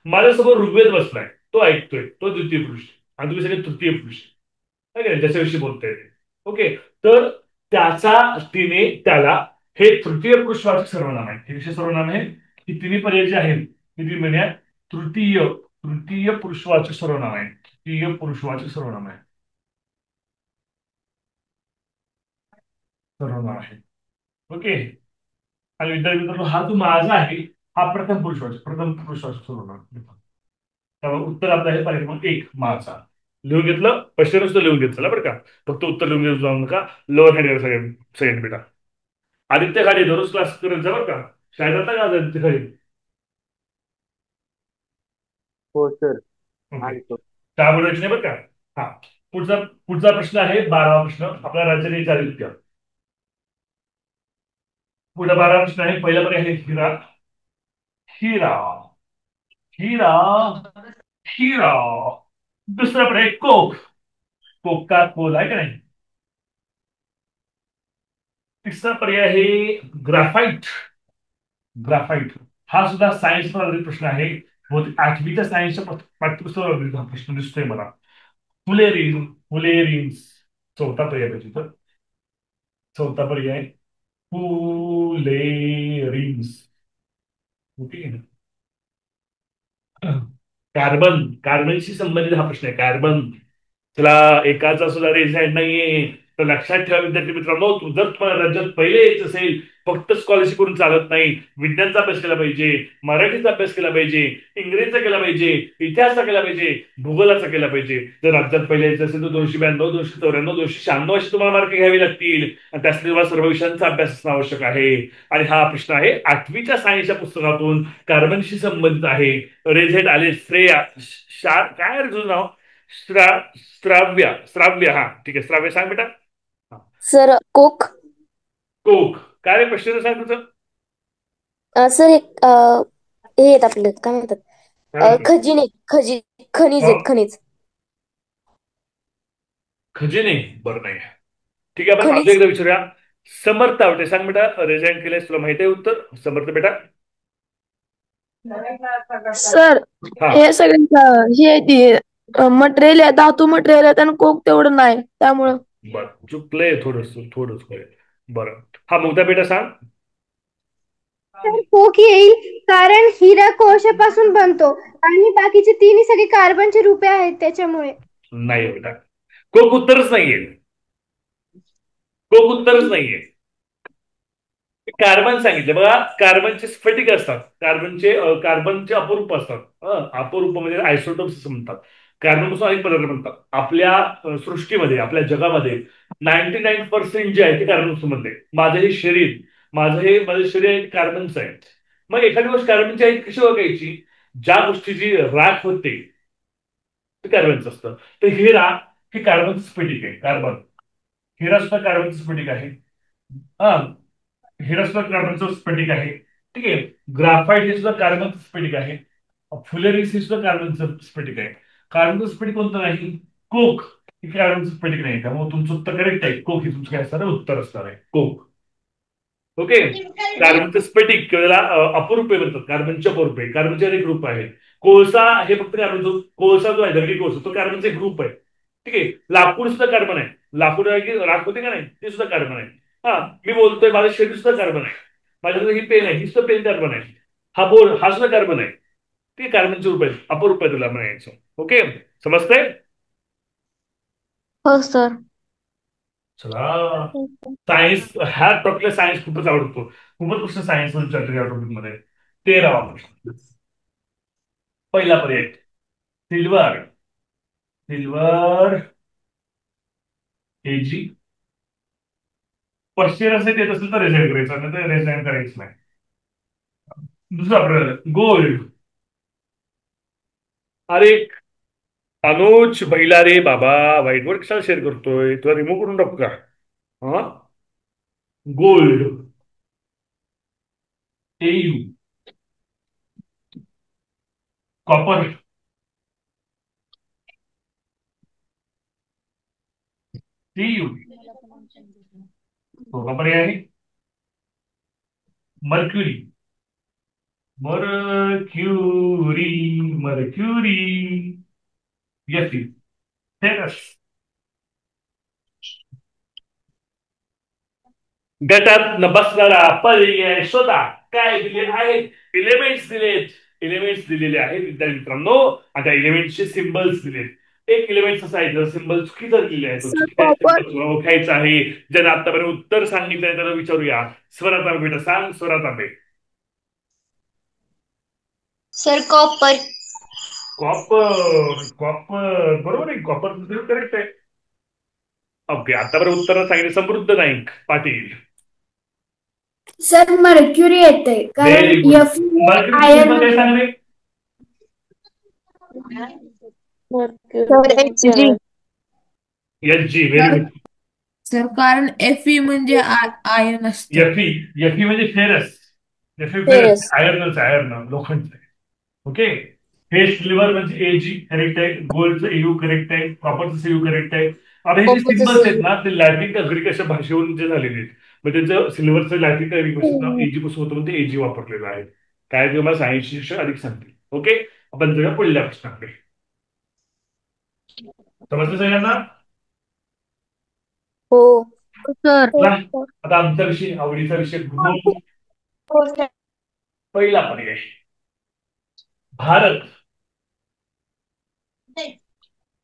माझ्यासमोर ऋग्वेद बसलाय, तो ऐकतोय, तो द्वितीय पुरुष. आणि तुम्ही सगळे तृतीय पुरुष ज्याच्याविषयी बोलताय ते. ओके, तर त्याचा, तिने, त्याला हे तृतीय पुरुषवाचक सर्वनाम आहे. हे विषय सर्वनाम आहे की तिन्ही पर्याय जे आहेत ती म्हणूया तृतीय पुरुषवाचक सर्वनाम आहे. तृतीय पुरुषवाचक सर्वनाम आहे. सर्वनाम आहे. ओके, आणि विद्यार्थी मित्रांनो, हा जो माझा आहे हा प्रथम पुरुषवाचक सर्वनाम. त्यामुळे उत्तर आपलं आहे पर्याय क्रमांक 1 माझा. लिहून घेतलं, प्रश्न नुसतं लिहून घेतलं बरं का, फक्त उत्तर लिहून घेत जाऊ नका. लोअर हँड सगळ्यांनी बेटा. आदित्य खाली दररोज क्लास करत जा बरं का. शाळेत आता का आदित्य खाली? हो सर. चहा बनवायची नाही बरं का. हा, पुढचा प्रश्न आहे 12वा प्रश्न. आपल्या राज्याने चारित्र्य. पुढे 12वा प्रश्न आहे. पहिला पर्याय आहे हिरा. हिरा हिरा हिरा दुसरा पर्याय कोक. कोका कोला आहे का नाही. तिसरा पर्याय आहे ग्राफाईट. ग्राफाईट हा सुद्धा सायन्स प्रश्न आहे. बहुतेक 8वीच्या सायन्सच्या पाठ्यपुस्तकावर हा प्रश्न दिसतोय मला. फुलेरिन फुलेरिन्स चौथा पर्याय पाहिजे तर. चौथा पर्याय फुलेरिन्स. ओके. कार्बन कार्बनशी संबंधित हा प्रश्न आहे. कार्बन तुला एकाचा सुद्धा रेझाईट नाहीये तर लक्षात ठेवा विद्यार्थी मित्रांनो, जर तुम्हाला राज्यात पहिले यायचं असेल फक्त स्कॉलरशिप करून चालत नाही. विज्ञानचा अभ्यास केला पाहिजे, मराठीचा अभ्यास केला पाहिजे, इंग्रजीचा केला पाहिजे, इतिहासचा केला पाहिजे, भूगोलाचा केला पाहिजे. जर राज्यात पहिले यायचं असेल तर 292, 294, 296 अशी तुम्हाला मार्क घ्यावी लागतील आणि त्यासाठी तुम्हाला सर्व विषयांचा अभ्यास असणं आवश्यक आहे. आणि हा प्रश्न आहे 8वीच्या सायन्सच्या पुस्तकातून, कार्बनशी संबंधित आहे. रेझेट आले श्रेया काय रे तुझं नाव. श्राव्य श्राव्य हा ठीक आहे. श्राव्य सांग बेटा. सर कोक. कोक काय रे प्रश्न सांग तुझं. सर हे आहेत आपलं काय म्हणतात खजिने खनिज आहेत खनिज. खजिने बरं नाही. ठीक आहे. आपण एकदा विचारूया. समर्थ आवडते सांग बेटा. रिझाईन केलंय तुला माहिती आहे उत्तर. समर्थ बेटा. सर हे सगळे हे मटेरियल आहे, धातू मटेरियल आहे आणि कोक तेवढं नाही त्यामुळं. बरं चुकलंय थोडस थोडंच. बरं हा मुग्धा बेटा सांग. कोक येईल कारण हिरा कोळशापासून बनतो आणि बाकीचे तिन्ही सगळे कार्बनचे रूपे आहेत त्याच्यामुळे. नाही बेटा, कोक उत्तरच नाहीये. कोक उत्तरच नाहीये. कार्बन सांगितले बघा. कार्बनचे स्फटिक असतात. कार्बनचे अपरूप असतात. अपरूप म्हणजे आयसोटोप्स असं म्हणतात. कार्बनपासून अनेक पदार्थ बनतात. आपल्या सृष्टीमध्ये आपल्या जगामध्ये 99% जे आहे ते कार्बन बनले. माझं शरीर कार्बनचं आहे. मग एखादी गोष्ट कार्बनची आहे कशी ओळखायची. ज्या गोष्टीची राख होते ते कार्बनचं असतं. तर हिरा हे कार्बनचं स्फटिक आहे. हिरा सुद्धा कार्बनचं स्फटिक आहे. हिरा सुद्धा कार्बनचं स्फटिक आहे. ठीक आहे. ग्राफाईट हे सुद्धा कार्बनचं स्फटिक आहे. फुलेरिस हे सुद्धा कार्बनचं स्फटिक आहे. कार्बनचं स्फटिक कोणतं नाही. कोक हे कार्बनचं स्फटिक नाही. त्यामुळे तुमचं उत्तर करेक्ट आहे. कोक हे तुमचं काय असणार आहे उत्तर असणार आहे. कोक. ओके. कार्बनचं स्फटिक किंवा अपरूपे म्हणतात. कार्बनचे अपरूपे. कार्बनचे अनेक रूप आहेत. कोळसा हे फक्त कार्बनचं. कोळसा जो आहे दगडी कोळसा तो कार्बनचा एक ग्रुप आहे. ठीक आहे. लाकूड सुद्धा कार्बन आहे. लाकूड राख होते का नाही ते सुद्धा कार्बन आहे. मी बोलतोय माझं शरीर सुद्धा कार्बन आहे. माझ्याकडे ही पेन आहे ही सुद्धा पेन कार्बन आहे. हा बोर्ड हा सुद्धा कार्बन आहे. ते कार्बनचे रूप आहे. अपरूप आहे तुला म्हणायचं. ओके समजतंय. हो सर. चला सायन्स ह्या टॉपिकला सायन्स खूपच आवडतो. खूपच प्रश्न सायन्स विचारतो या टॉपिक मध्ये. 13वा प्रश्न. पहिला पर्याय सिल्वर. सिल्वर एजी पर्शियन येत असेल तर रिझाईन करायचं नाही तर रिझाईन करायचं नाही. दुसरा प्रश्न गोल्ड. अरे अनुज बैला रे बाबा व्हाईट बोर्ड कशाला शेअर करतोय. तुला रिमूव्ह करून टाकू का. Gold AU. Copper TU. पर्याय आहे मर्क्युरी. मर्क्युरी एफी. फेरस. गटात न बसणारा पर्याय शोधा. काय दिले आहेत. एलिमेंट्स दिलेले आहेत विद्यार्थी मित्रांनो. आता एलिमेंटचे सिम्बल्स दिलेत. एक एलिमेंट असा आहे सिम्बल चुकीचं दिलेले आहे. ओळखायचं आहे. ज्याने आतापर्यंत उत्तर सांगितलंय त्याला विचारूया. स्वरा तांबे बेटा सांग. Swara Tambe. Sir copper. Copper बरोबर आहे. कॉपर करेक्ट आहे. ओके आतापर्यंत उत्तर सांगितले. समृद्ध नाईक पाटील. सर मर्क्युरी येते कारण एचजी व्हेरी गुड सर कारण एफई म्हणजे आयर्न असतं. एफई म्हणजे फेरस. आयर्नच आयर्न लोखंड. ओके हे सिल्वर म्हणजे एजी करेक्ट आहे, गोल्डचं एयू करेक्ट आहे, कॉपरचं एयू करेक्ट आहे. आता हे जे सिम्बल्स आहेत ना ते लॅटिन का ग्रीक अशा भाषेवरून जे झालेले आहेत, मग त्यांचं सिल्वरचं लॅटिन का ग्रीक पासून एजी पासून होतं म्हणून ते एजी वापरलेलं आहे. काय ते मला सायन्स शिक्षक अधिक सांगतील. ओके, आपण जाऊया पुढल्या प्रश्नाकडे. समजलं सगळ्यांना? हो सर. चला, आता आमचा विषय आवडीचा विषय भूगोल. पहिला पर्याय भारत,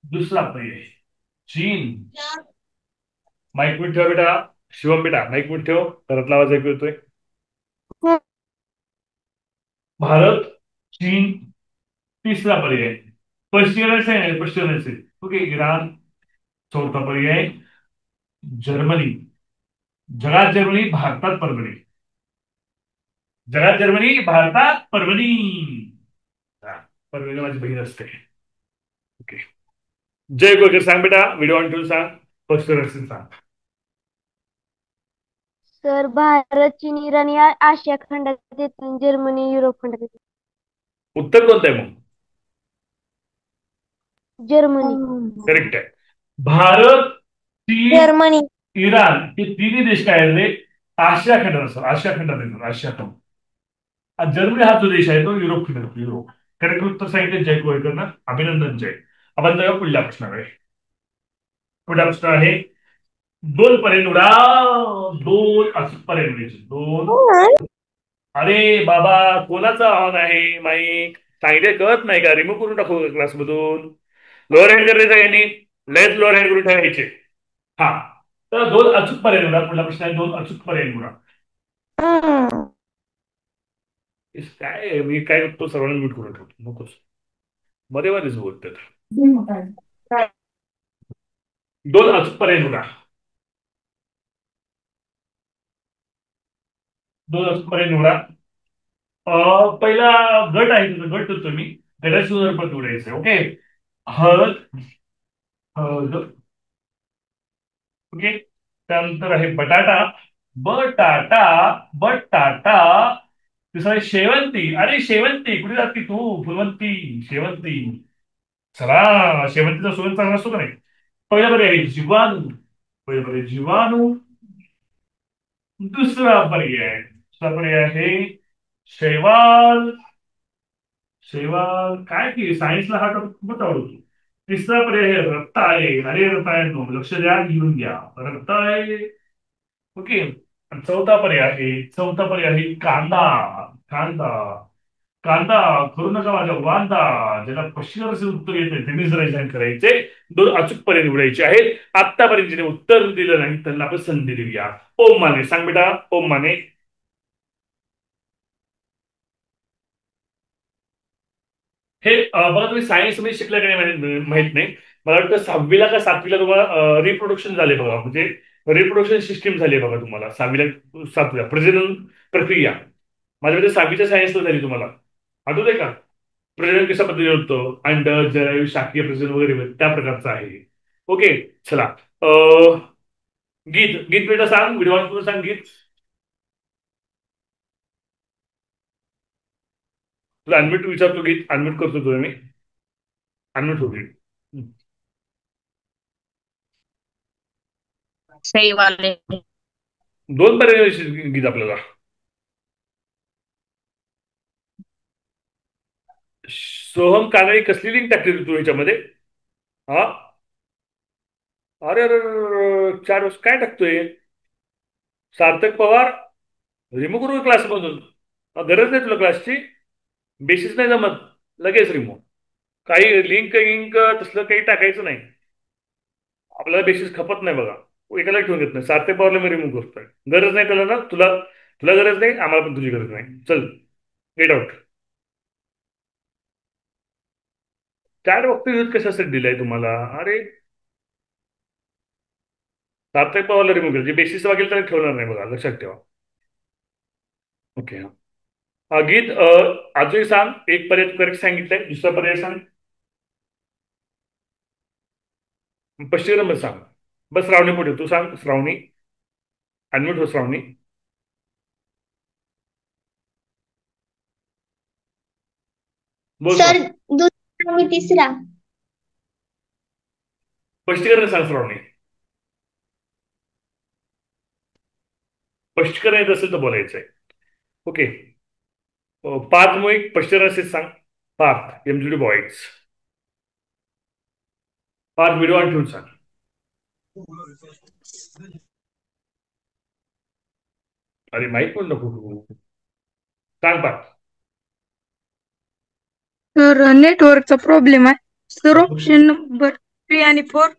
दुसरा पर्याय चीन. माईक मिट ठेवा बेटा, शिवम बेटा माईक मिट ठेव, घरातला आवाज ऐकू येतोय. भारत, चीन. तिसरा पर्याय पश्चिम आहे, पश्चिम असेल. Okay, Iran. चौथा पर्याय जर्मनी. जगात जर्मनी, भारतात परभणी. जगात जर्मनी, भारतात परभणी. परभणी माझी बहीण असते. ओके, जय गोकर सांग बेटा, व्हिडिओ ऑन ठेवून सांग. पश्चिम असेल सांग. सर भारत, चीन, इराण या आशिया खंडात येतात, जर्मनी युरोप खंडात येतात. उत्तर कोणतं आहे मग? जर्मनी. करेक्ट आहे. भारत, चीन, जर्मनी. इराण हे तिन्ही देश काय आहेत? आशिया खंडात असतात, आशिया खंडात येतात, आशिया खंड. जर्मनी हा जो देश आहे तो युरोप खंडात. युरोप. करेक्ट उत्तर सांगितलं जय गोयकरनं, अभिनंदन जय. आपण जाऊया पुढल्या प्रश्नाकडे. पुढला प्रश्न आहे, दोन पर्याय निवडा, दोन अचूक पर्याय निवडायचे. दोन. अरे बाबा, कोणाचा ऑन आहे माईक? सांगितले कळत नाही का? रिमूव्ह करून टाकू क्लासमधून. लोअर हँड करायचं यांनी, लयच लोअर हँड करून ठेवायचे. हा, तर दोन अचूक पर्याय निवडा. पुढला प्रश्न आहे, दोन अचूक पर्याय निवडा. काय मी काय करतो, सर्वांना म्यूट करून ठेवतो, नकोस मध्ये मध्येच बोलतात. दोन अचूक पर्याय निवडा. दोन अचूक पर्याय निवडा. पहिला गट आहे तुझं, गट करतो मी. गटाची पण निवडायचं. ओके, हळद, हळद. ओके, त्यानंतर आहे बटाटा, बटाटा, बटाटा. तिसरा आहे शेवंती. अरे शेवंती कुठे जाते तू? फुलवंती, शेवंती. चला, शेवंतीचा सुगंध चांगला असतो का नाही? पहिला पर्याय आहे जीवाणू. पहिला पर्याय जीवाणू. दुसरा पर्याय आहे शैवाल. शैवाल काय की सायन्सला हा टॉपिक खूपच आवडतो. तिसरा पर्याय आहे रताळे. अरे रताळ्यांनो लक्ष द्या, लिहून घ्या, रताळे. ओके, चौथा पर्याय आहे कांदा. कांदा, कांदा करू नका माझ्या वांदा. ज्याला पश्चिम उत्तर येते त्यांनी जर डिझाईन करायचे. दोन अचूक पर्याय निवडायचे आहेत. आतापर्यंत जिने उत्तर दिलं नाही त्यांना आपण संधी देऊया. ओम माने सांग बेटा, ओम माने. हे बघा, तुम्ही सायन्स मध्ये शिकल्या का नाही माहित नाही. मला वाटतं 6वीला का 7वीला तुम्हाला रिप्रोडक्शन झाले बघा, म्हणजे रिप्रोडक्शन सिस्टीम झाली बघा तुम्हाला 6वीला 7वीला. प्रजनन प्रक्रिया माझ्याकडे 6वीच्या सायन्सला झाली. तुम्हाला आठवत आहे का? प्रजनन कशा पद्धतीने होतं, अंड, जरायू, शाकीय प्रजनन वगैरे त्या प्रकारचं आहे. ओके, चला. गीत, गीत बेटा सांग, व्हिडिओ सांग गीत. तुला अनम्यूट विचारतो, गीत अनम्यूट करतो तुला मी. अनम्यूट होईल. दोन पर्याय गीत आपल्याला. सोहम कानळी कसली लिंक टाकली तू ह्याच्यामध्ये? हा, अरे अरे 4 वर्ष काय टाकतोय? सार्थक पवार रिमूव्ह करू क्लासमधून. गरज नाही तुला क्लासची, बेसिस नाही जमत, लगेच रिमूव्ह. काही लिंक लिंक तसलं काही टाकायचं नाही. आपल्याला बेसिस खपत नाही बघा, एकाला ठेवून घेत नाही. सार्थक पवारला मी रिमूव्ह करतोय. गरज नाही त्याला ना, तुला तुला गरज नाही, आम्हाला पण तुझी गरज नाही. चल get out. Chat box use कशासाठी दिलाय तुम्हाला? अरे सार्थक पवारला रिमूव्ह केलं, जे बेसिस वागेल त्याला ठेवणार नाही बघा, लक्षात ठेवा. ओके, हा गीत अजूनही सांग. एक पर्याय करेक्ट सांगितलंय, दुसरा पर्याय सांग. पश्चिम नंबर सांग. बस श्रावणी पुढे तू सांग. श्रावणी अनम्यूट हो. श्रावणी बोल. सर मी तिसरा. स्पष्टीकरण सांग सर्वांनी. स्पष्टीकरण येत असेल तर बोलायचंय. ओके. पार्थ मग एक स्पष्टीकरण असेल सांग. Parth MGD boys. Parth video on ठेवून सांग. अरे माहित पण नको सांग पार्थ. सर नेटवर्कचा प्रॉब्लेम आहे. सर ऑप्शन नंबर 3 आणि 4.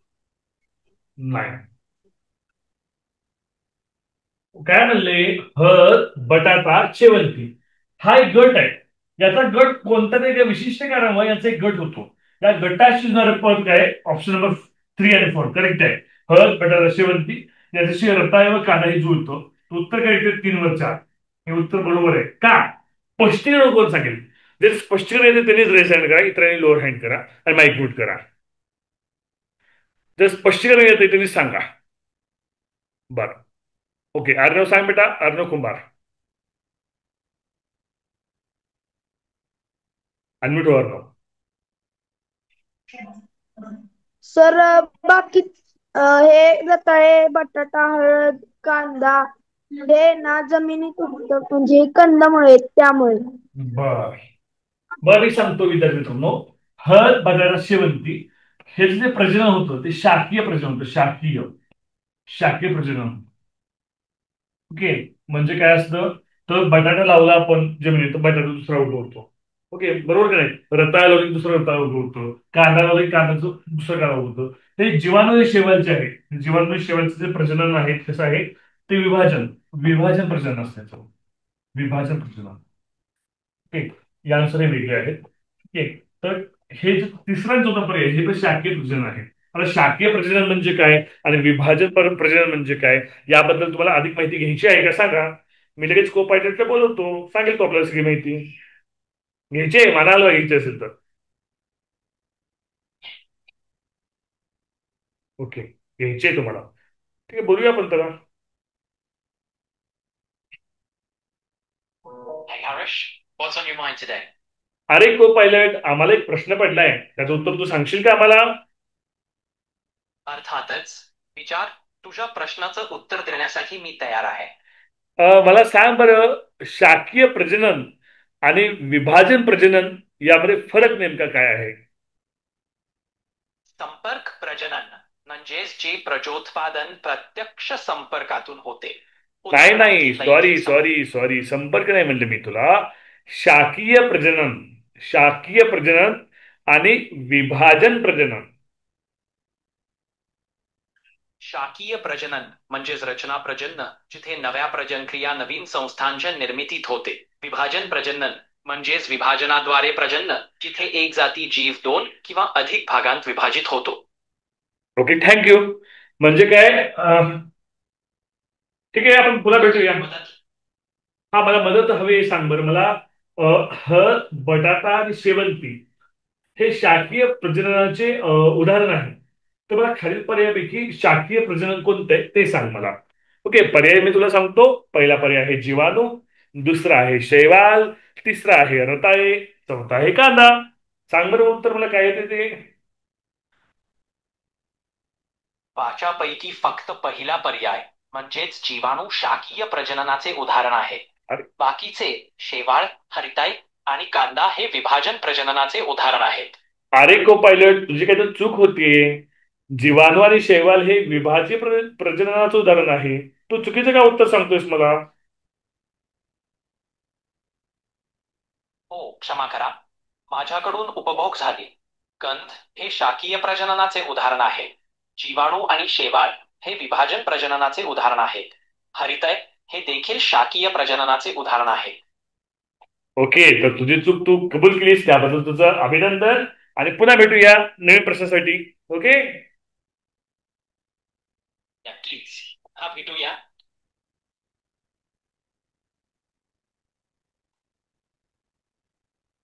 नाही. काय म्हणले? हळद, बटाटा, शेवंती हा एक गट आहे. याचा गट कोणत्या तरी एका विशिष्ट कारणामुळे याचा एक गट होतो. या गटात शिजणारं पद काय? ऑप्शन नंबर 3 आणि 4 करेक्ट आहे. हळद, बटाटा, शेवंती याच्याशी रताळे व कांदाही जुळतो. उत्तर करेक्ट आहे 3 वर 4. हे उत्तर बरोबर आहे का? स्पष्टीकरण कोण सांगेल? जर स्पष्टीकरण येते त्यांनीच रेस हँड करा, इतरांनी लोअर हँड करा आणि माईक म्यूट करा. जर स्पष्टीकरण येते त्यांनी सांगा. बरं ओके. अर्णव सांग बेटा. अर्णव कुंभार अनम्यूट हो. अर्णव. सर बाकी हे रताळे, बटाटा, हळद, कांदा हे ना जमिनीत उगतं, म्हणजे कंदमुळे त्यामुळे. बर मी सांगतो विद्यार्थी मित्रांनो. हळद, बटाटा, शेवंती हे जे प्रजनन होतं ते शाकीय प्रजनन होतं. शाकीय प्रजनन. ओके. म्हणजे काय असतं? तर बटाटा लावला आपण जमिनीत तर बटाटा दुसरा उगवतो. ओके बरोबर का नाही? रताळा लावली दुसरा रताळा उगवतो. कांदा लावली कांद्याचं दुसरं कांदा उगवतो. ते जीवाणू शेवालचे आहे. जीवाणू शेवालचे जे प्रजनन आहे कसं आहे ते विभाजन प्रजनन असतं. विभाजन प्रजनन. ओके. यानुसार हे वेगळे आहेत. ओके. तर हे जे तिसरा जो पर्याय हे पण शाकीय प्रजनन आहे. आता शाकीय प्रजनन म्हणजे काय आणि विभाजन प्रजनन म्हणजे काय याबद्दल तुम्हाला अधिक माहिती घ्यायची आहे का सांगा. मी लगेच को पायलटला बोलवतो. सांगेल तो आपल्याला सगळी माहिती घ्यायची आहे. मनाला घ्यायची असेल तर. ओके घ्यायची आहे तुम्हाला. ठीक आहे बोलूया आपण त्याला. Hey Harish, what's on your mind today? अरे को पायलट आम्हाला एक प्रश्न पडलाय त्याचं उत्तर तू सांगशील का आम्हाला? अर्थातच. विचार. तुझ्या प्रश्नाचं उत्तर देण्यासाठी मी तयार आहे. मला सांग बरं शाकीय प्रजनन आणि विभाजन प्रजनन यामध्ये फरक नेमका काय आहे? संपर्क प्रजनन म्हणजेच जे प्रजोत्पादन प्रत्यक्ष संपर्कातून होते. नाही सॉरी संपर्क नाही म्हणलं मी तुला. शाकीय प्रजनन आणि विभाजन प्रजनन. शाकीय प्रजनन म्हणजेच रचना प्रजनन जिथे नव्या प्रजनक्रिया नवीन संस्थांच्या निर्मितीत होते. विभाजन प्रजनन म्हणजेच विभाजनाद्वारे प्रजनन जिथे एक जाती जीव 2 किंवा अधिक भागांत विभाजित होतो. Okay thank you. म्हणजे काय? ठीक आहे आपण पुन्हा भेटूया. हा मला मदत हवी. सांग बरं मला. हळद, बटाटा आणि शेवंती हे शाकीय प्रजननाचे उदाहरण आहे. तर मला खालील पर्यायापैकी शाकीय प्रजनन कोणतं आहे ते सांग मला. ओके पर्याय मी तुला सांगतो. पहिला पर्याय आहे जीवाणू, दुसरा आहे शैवाल, तिसरा आहे रताळे, चौथा आहे कांदा. सांग बरं उत्तर मला काय येते ते. पाचापैकी फक्त पहिला पर्याय म्हणजेच जीवाणू शाकीय प्रजननाचे उदाहरण आहे. बाकीचे शैवाल, हरिताई आणि कांदा हे विभाजन प्रजननाचे उदाहरण आहेत. अरे को पायलट तुझी काही चूक होतीये. जीवाणू आणि शैवाल हे विभाज्य प्रजननाचं उदाहरण आहे. तू चुकीचं का उत्तर सांगतोयस मला? हो क्षमा करा. माझ्याकडून उपभोग झाली. गंध हे शाकीय प्रजननाचे उदाहरण आहे. जीवाणू आणि शैवाल हे विभाजन प्रजननाचे उदाहरण आहेत. हरितय हे देखील शाकीय प्रजननाचे उदाहरण आहे. ओके तर तुझी चूक तू कबूल केलीस त्याबद्दल तुझं अभिनंदन आणि पुन्हा भेटूया नवीन प्रश्नासाठी. ओके प्लीज हा भेटूया.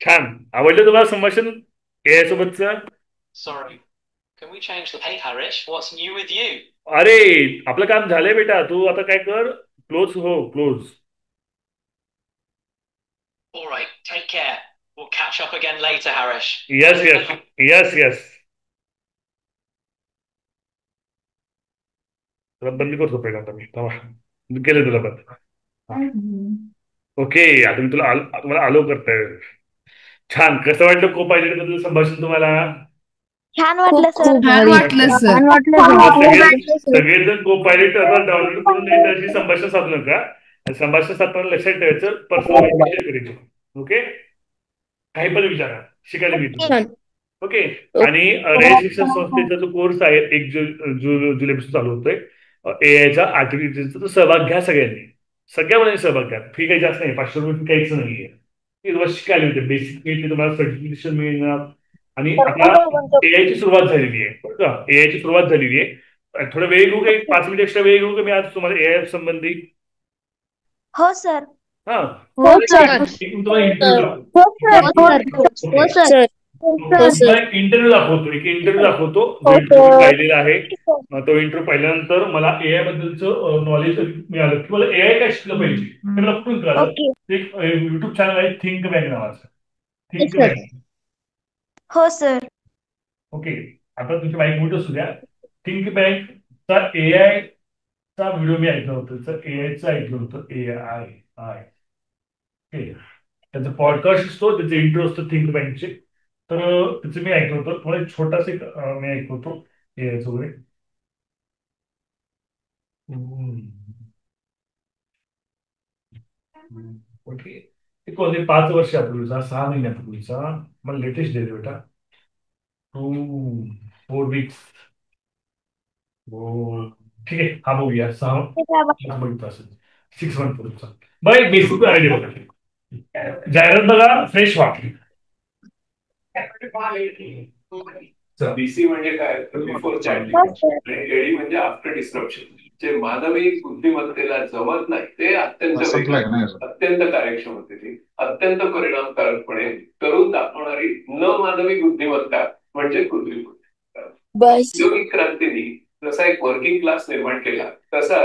छान आवडलं तुला संभाषण यासोबतचं. Sorry can we change the hey Harish what's new with you? अरे आपलं काम झालंय बेटा. तू आता काय कर क्लोज हो close. All right take care. We'll catch up again later, Harish. Yes. तुला बंद करतो पहिला आता मी थांबा केलं तुला बंद. ओके आता मी तुम्हाला आलो करतोय. छान कसं वाटलं को पायलट बद्दल संभाषण तुम्हाला? छान वाटलं सर. छान वाटलं सर. छान वाटलं सर. सगळेजण को पायलट डाउनलोड करून त्याची संभाषण साधलं का? संभाषण साधताना लक्षात ठेवायचं पर्सनल करायचं. ओके काही पण विचारा शिकायला मिळतो. ओके आणि रेड शिक्षण संस्थेचा जो कोर्स आहे 1 जुलैपासून चालू होतोय एआयचा आर्टिफिशियलचा तो सहभाग घ्या सगळ्या मुलांनी सहभाग घ्या. फी काही जास्त नाही 500 रुपये काहीच नाहीये. तुम्हाला शिकायला मिळते बेसिक तुम्हाला सर्टिफिकेशन मिळणार आणि आता एआयची सुरुवात झालेली आहे बरं का. एआयची सुरुवात झालेली आहे. थोडा वेळ घेऊ का 5 मिनिट एक्स्ट्रा वेळ घेऊ का मी आज तुम्हाला एआय संबंधी? हो सर. हा हो सर. तुम्हाला इंटरव्ह्यू दाखवतो राहिलेला आहे. तो इंटरव्ह्यू पाहिल्यानंतर मला एआय बद्दलचं नॉलेज मिळालं की मला एआय काय शिकलं पाहिजे ते मला कुठून कळालं. एक युट्यूब चॅनल आहे थिंक बँक नावाचं. Think bank. हो सर. ओके आता तुमची माईक मोठं असू द्या. थिंक बँकचा एआय चा व्हिडिओ मी ऐकलं होतं. एआयचं ऐकलं होतं एआय त्याचा पॉडकास्ट असतो त्याचे इंट्रो असतो थिंक बँकचे. तर त्याचं मी ऐकलं होतं. थोडं छोटासा मी ऐकलं होतो एआयचं वगैरे. ओके ते कोणते 5 वर्षापूर्वीचा 6 महिन्यापूर्वीचा मला लेटेस्ट डेट बेटा 4 वीक्स. हो ठीक आहे हा बघूया 6 बघितलं असेल 6 मंथ पूर्वीचा. बरं बेसिक आयडिया बघा. जाहिरात बघा फ्रेश व्हा. बीसी म्हणजे काय बिफोर चॅटिंग आणि एडी म्हणजे आफ्टर डिस्ट्रप्शन. जे मानवी बुद्धिमत्तेला जमत नाही ते अत्यंत कार्यक्षम होते. ती अत्यंत परिणामकारकपणे करून दाखवणारी न मानवी बुद्धिमत्ता म्हणजे कृत्रिम बुद्धिमत्ता. औद्योगिक क्रांतीने जसा एक वर्किंग क्लास निर्माण केला तसा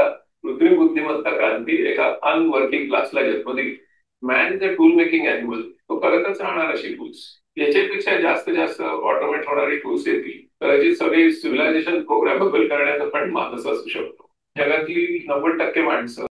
कृत्रिम बुद्धिमत्ता क्रांती एका अनवर्किंग क्लासला जन्म दिली. Man is a tool making animal. तो करतच राहणार अशी टूल्स. याच्यापेक्षा जास्त ऑटोमेट होणारी टूल्स येतील तर सगळे सिव्हिलायझेशन प्रोग्रामेबल करण्याचा पण माणूस असू शकतो. जगातली 90% माणसं